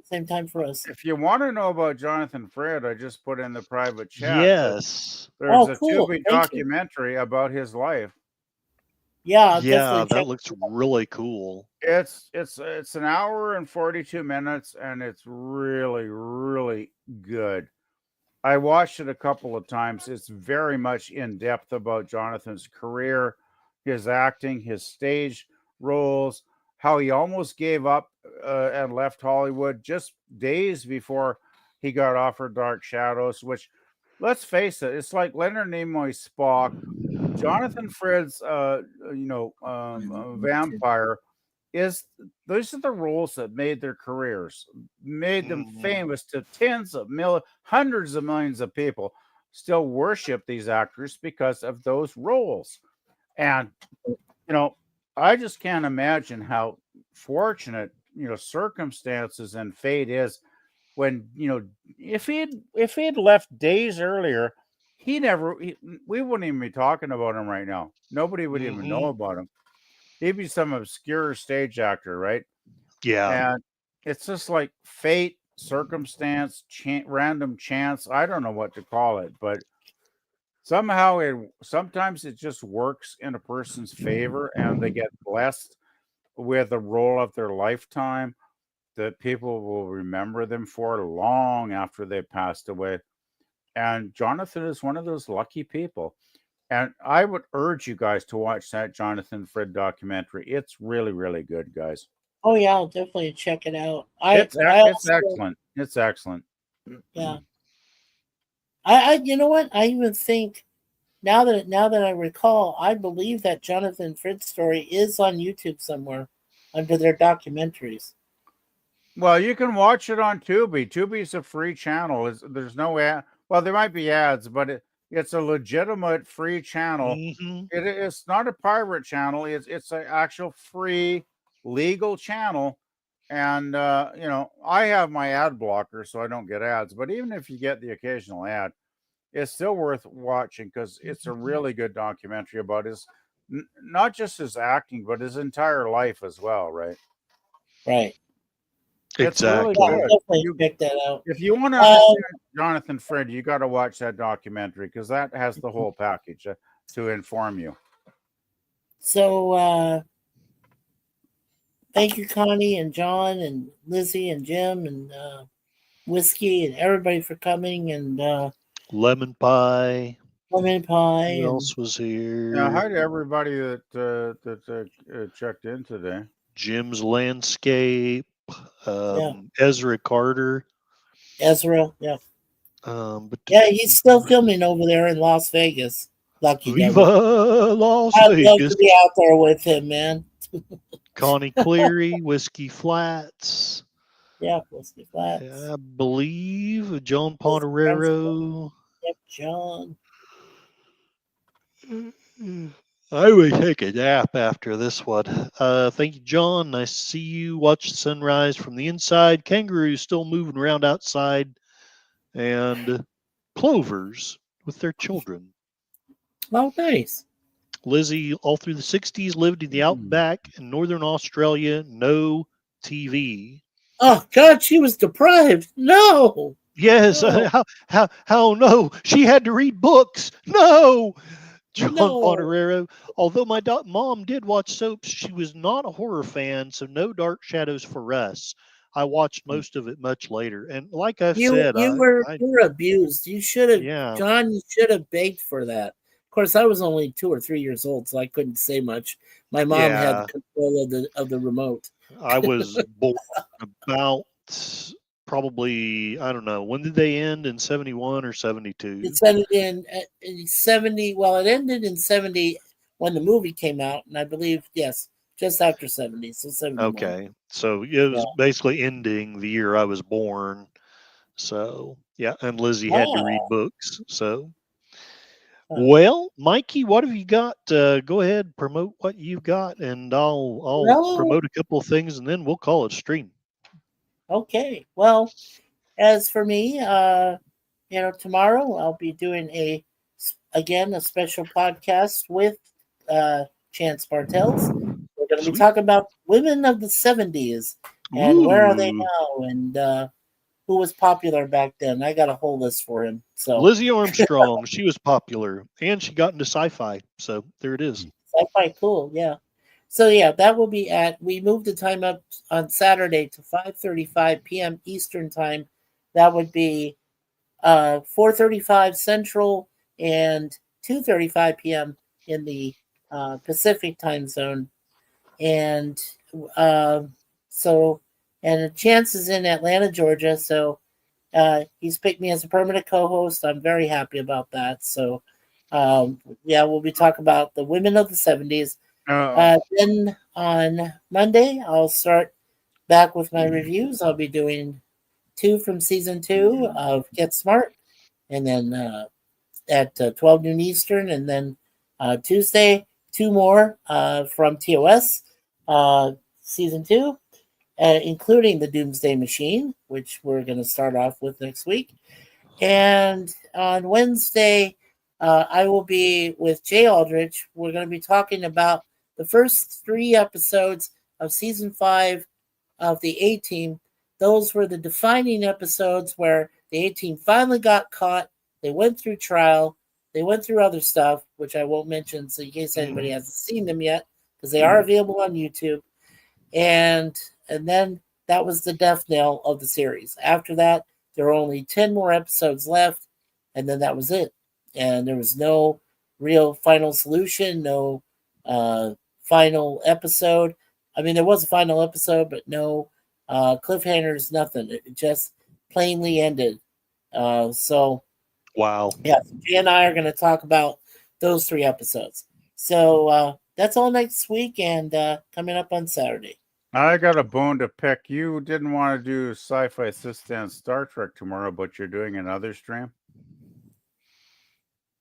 same time for us. if you want to know about Jonathan Frid, I just put in the private chat that yes. there's Oh, a cool. Tubi Thank you. documentary about his life. Yeah, I'll Yeah, definitely that check. looks really cool. It's an hour and 42 minutes, and it's really, really good. I watched it a couple of times. It's very much in depth about Jonathan's career, his acting, his stage roles, how he almost gave up and left Hollywood just days before he got offered Dark Shadows, which, let's face it, it's like Leonard Nimoy's Spock. Jonathan Frid's, vampire is, those are the roles that made their careers, made them Mhm. famous to hundreds of millions of people still worship these actors because of those roles. And, I just can't imagine how fortunate, circumstances and fate is when, if he'd left days earlier, we wouldn't even be talking about him right now. Nobody would even know Mhm. about him. He'd be some obscure stage actor, right? Yeah. And it's just like fate, circumstance, random chance. I don't know what to call it, but sometimes it just works in a person's favor, and they get blessed with a role of their lifetime that people will remember them for long after they passed away. And Jonathan is one of those lucky people. And I would urge you guys to watch that Jonathan Frid documentary. It's really, really good, guys. Oh yeah, I'll definitely check it out. It's excellent. It's excellent. Yeah. I you know what? I even think now that I recall, I believe that Jonathan Fritz story is on YouTube somewhere under their documentaries. Well, you can watch it on Tubi. Tubi's a free channel. There's no ad. Well, there might be ads, but it's a legitimate free channel. Mhm. It's not a pirate channel. It's an actual free legal channel. And I have my ad blocker so I don't get ads. But even if you get the occasional ad, it's still worth watching because it's a really good documentary about not just his acting, but his entire life as well, right? Right. It's really Yeah, I'll Exactly. good. definitely check that out. If you want to Um, understand Jonathan Frid, you got to watch that documentary because that has the whole package to inform you. so thank you, Connie and John and Lizzie and Jim and Whiskey and everybody for coming and Lemon pie. lemon pie Who and else was Yeah, here? hi to everybody that checked in today. Jim's Landscape. yeah, Ezra Carter. Ezra. Yeah. But Yeah, he's still filming over there in Las Vegas. Lucky Viva devil. Las I'd love Vegas. to be out there with him, man. Connie Cleary, Whiskey Flats. Yeah, Whiskey Flats. I believe John Yep, Pontorero. John. I would take a nap after this one. Thank you, John. Nice to see you. Watch the sunrise from the inside. Kangaroos still moving around outside, and plovers with their children. Oh, nice. Lizzie, all through the 60s, lived in the outback in northern Australia. No TV. Oh God, she was deprived. No. Yes, No. how no? She had to read books. No, John No. Pontorero. Although my mom did watch soaps, she was not a horror fan, so no Dark Shadows for us. I watched most of it much later, and like I've said, You were abused. You should have, yeah, John. You should have begged for that. Of course, I was only 2 or 3 years old, so I couldn't say much. My mom yeah, had control of the remote. I was born about probably, I don't know, when did they end, in 71 or 72? It ended in 70. Well, it ended in 70 when the movie came out, and I believe yes, just after 70. So 71. Okay, so it was basically ending the year I was born. So yeah, and Lizzie had to read Wow. books. So Huh. well, Mikey, what have you got? Go ahead, promote what you've got, and I'll Well, promote a couple of things, and then we'll call it stream. okay. Well, as for me, tomorrow I'll be doing a special podcast with Chance Bartels. We're going to be Sweet. talking about women of the '70s and where are they Ooh, now, and who was popular back then. I got a whole list for him. So Lizzie Armstrong. She was popular, and she got into sci-fi. So there it is. sci-fi, cool, yeah. So yeah, that will be at. We moved the time up on Saturday to 5:35 p.m. Eastern time. That would be 4:35 Central and 2:35 p.m. in the Pacific time zone, and uh, so and Chance is in Atlanta, Georgia. So he's picked me as a permanent co-host. I'm very happy about that. So yeah, we'll be talking about the women of the '70s. Then on Monday, I'll start back with my reviews. I'll be doing 2 from season 2 of Get Smart, and then at 12 noon Eastern, and then Tuesday, 2 more from TOS season 2, including the Doomsday Machine, which we're going to start off with next week. And on Wednesday, I will be with Jay Aldrich. We're going to be talking about the first 3 episodes of season 5 of the A Team. Those were the defining episodes where the A Team finally got caught. They went through trial. They went through other stuff, which I won't mention, so in case anybody hasn't seen them yet, because they are available on YouTube. And then that was the death knell of the series. After that, there were only 10 more episodes left, and then that was it. And there was no real final solution, no final episode. I mean, there was a final episode, but no cliffhangers, nothing. It just plainly ended. So, Wow. yeah, Jay and I are going to talk about those 3 episodes. So that's all next week and coming up on Saturday. I got a bone to pick. You didn't want to do Sci-Fi Assistant Star Trek tomorrow, but you're doing another stream.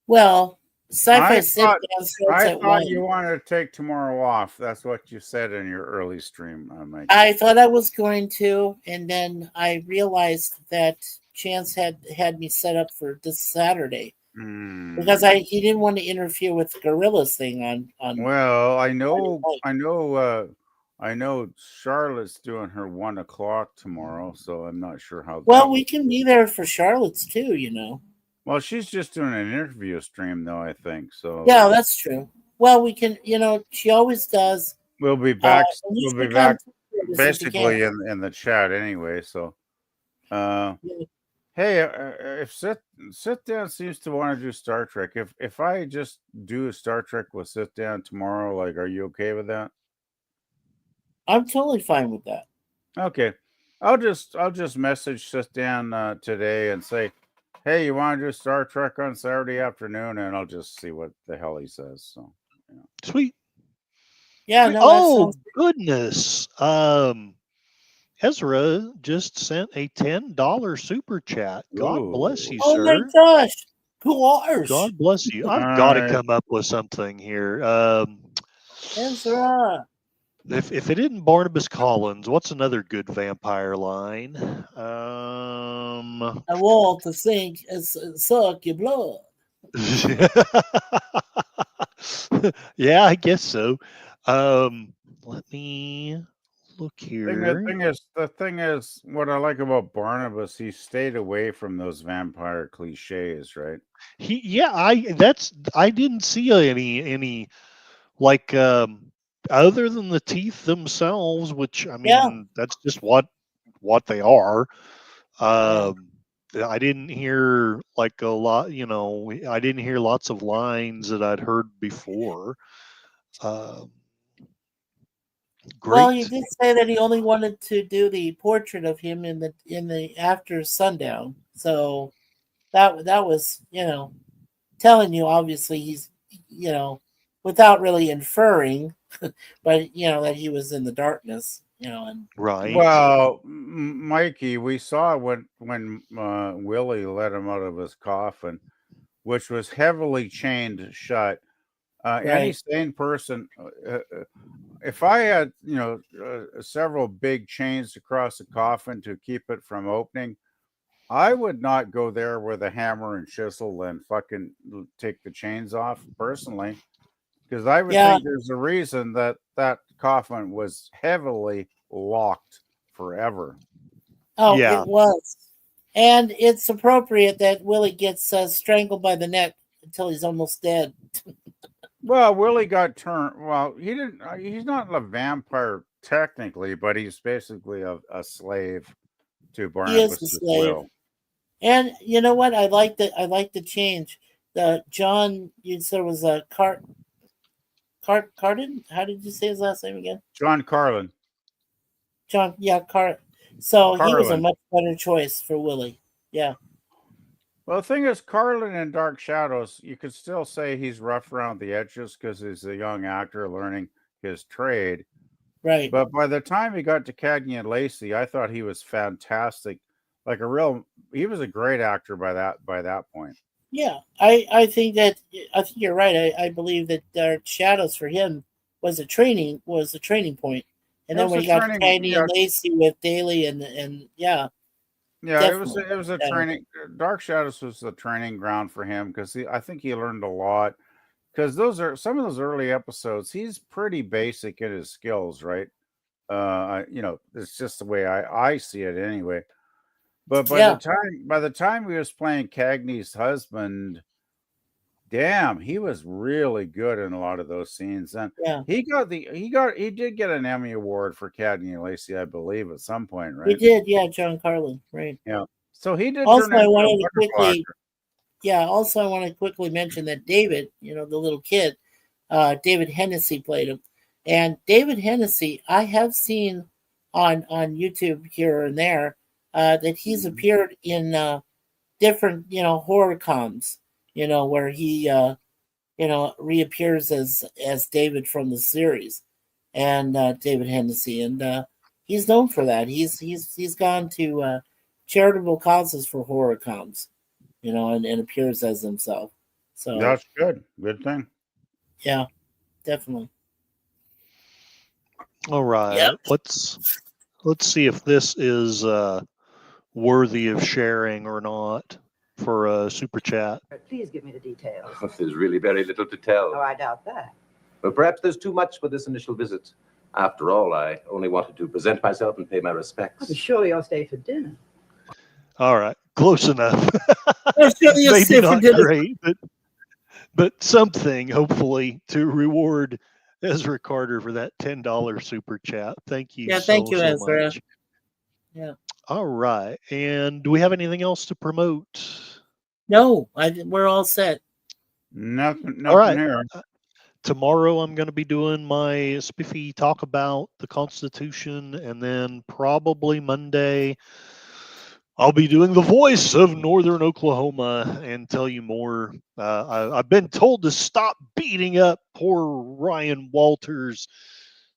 Well, Sci-Fi I Sit thought, Down starts I at thought 1. you wanted to take tomorrow off. That's what you said in your early stream, Mike. I thought I was going to, and then I realized that Chance had me set up for this Saturday because he didn't want to interfere with the Gorillas thing on. Well, I know Charlotte's doing her 1 o'clock tomorrow, so I'm not sure how. Well, we can be there for Charlotte's too, you know. Well, she's just doing an interview stream, though, I think. So yeah, that's true. Well, we can, she always does. we'll be back. and you We'll be should back come to this if you basically can. in the chat anyway. So, Yeah. hey, if sit down seems to want to do Star Trek, if I just do a Star Trek with sit down tomorrow, like, are you okay with that? I'm totally fine with that. Okay, I'll just message sit down today and say, hey, you want to do Star Trek on Saturday afternoon, and I'll just see what the hell he says. So, Sweet. Yeah, no, that Oh sounds goodness. Ezra just sent a $10 super chat. God bless you, Oh my sir. gosh. Gosh. God bless you. I've All got to right. come up with something here. Ezra. If it isn't Barnabas Collins, what's another good vampire line? I want to think suck your blood. Yeah, I guess so. Let me look here. The thing is, what I like about Barnabas, he stayed away from those vampire cliches, right? I didn't see any like other than the teeth themselves, which I mean that's just what they are. I didn't hear like a lot, I didn't hear lots of lines that I'd heard before. Great. Well, he did say that he only wanted to do the portrait of him in the after sundown. So that was, telling you obviously he's, without really inferring, but that he was in the darkness. And Right. Well, Mikey, we saw when Willie let him out of his coffin, which was heavily chained shut. Any right. sane person, if I had several big chains across the coffin to keep it from opening, I would not go there with a hammer and chisel and fucking take the chains off personally, because I would Yeah. think there's a reason that that coffin was heavily locked forever. Oh, Yeah. it was. And it's appropriate that Willie gets strangled by the neck until he's almost dead. Well, Willie got turned. Well, he didn't. He's not a vampire technically, but he's basically a slave to He is a Barnabas's slave. will. And you know what? I like the change. The John, you said it was a Carden. How did you say his last name again? John Carlin. John. Yeah, So he was a Carlin. much better choice for Willie. Yeah. Well, the thing is, Carlin in Dark Shadows, you could still say he's rough around the edges because he's a young actor learning his trade. Right. But by the time he got to Cagney and Lacey, I thought he was fantastic. Like he was a great actor by that point. Yeah, I think you're right. I believe that Dark Shadows for him was a training point, and It then was when a he got training- Cagney yeah. and Lacey with Daly and yeah, Yeah, Definitely. it was a Yeah. training. Dark Shadows was the training ground for him because I think he learned a lot. Because those are some of those early episodes. He's pretty basic in his skills, right? It's just the way I see it anyway. But by the time he was playing Cagney's husband, damn, he was really good in a lot of those scenes. And yeah. he did get an Emmy Award for Cagney and Lacey, I believe, at some point, right? He did. Yeah, John Carlin. Right. Yeah. So he did Also, turn I into a wanted to wonderful quickly. actor. Yeah. Also, I want to quickly mention that David, the little kid, David Hennessy played him, and David Hennessy, I have seen on YouTube here and there that he's appeared in different horror coms, where he reappears as David from the series, and David Hennessy, and he's known for that. He's gone to charitable causes for horror coms, and appears as himself. So That's good. Good thing. yeah, definitely. All right. Yep. Let's see if this is worthy of sharing or not for a super chat. Please give me the details. There's really very little to tell. Oh, I doubt that. But perhaps there's too much for this initial visit. After all, I only wanted to present myself and pay my respects. I'll be sure you'll stay for dinner. All right, close enough. You'll Maybe stay for not dinner. great, but something hopefully to reward Ezra Carter for that $10 super chat. Thank you. Yeah, thank you, so Ezra. much. Yeah. All right, and do we have anything else to promote? No, we're all set. Nothing All right. here. Tomorrow I'm going to be doing my spiffy talk about the Constitution, and then probably Monday I'll be doing the voice of Northern Oklahoma and tell you more. I've been told to stop beating up poor Ryan Walters.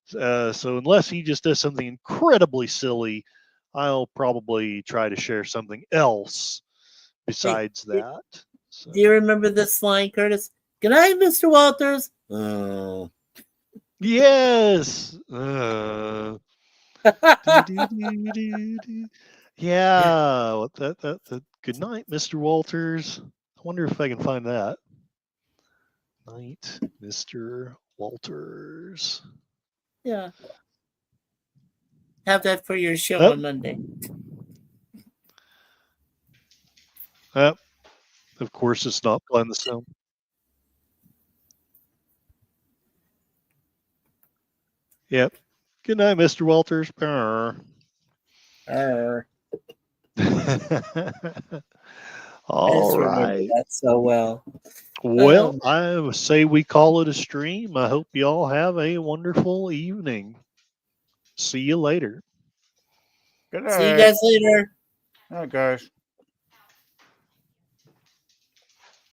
So unless he just does something incredibly silly, I'll probably try to share something else besides that. So. Do you remember this line, Curtis? Good night, Mr. Walters. Yes. Yeah. That. Good night, Mr. Walters. I wonder if I can find that. Night, Mr. Walters. Yeah. Have that for your show on Monday. Of course, it's not playing the sound. Yep. Good night, Mr. Walters. All right. That so well. Well, I would say we call it a stream. I hope you all have a wonderful evening. See you later. Good night. See you guys later. All right, guys.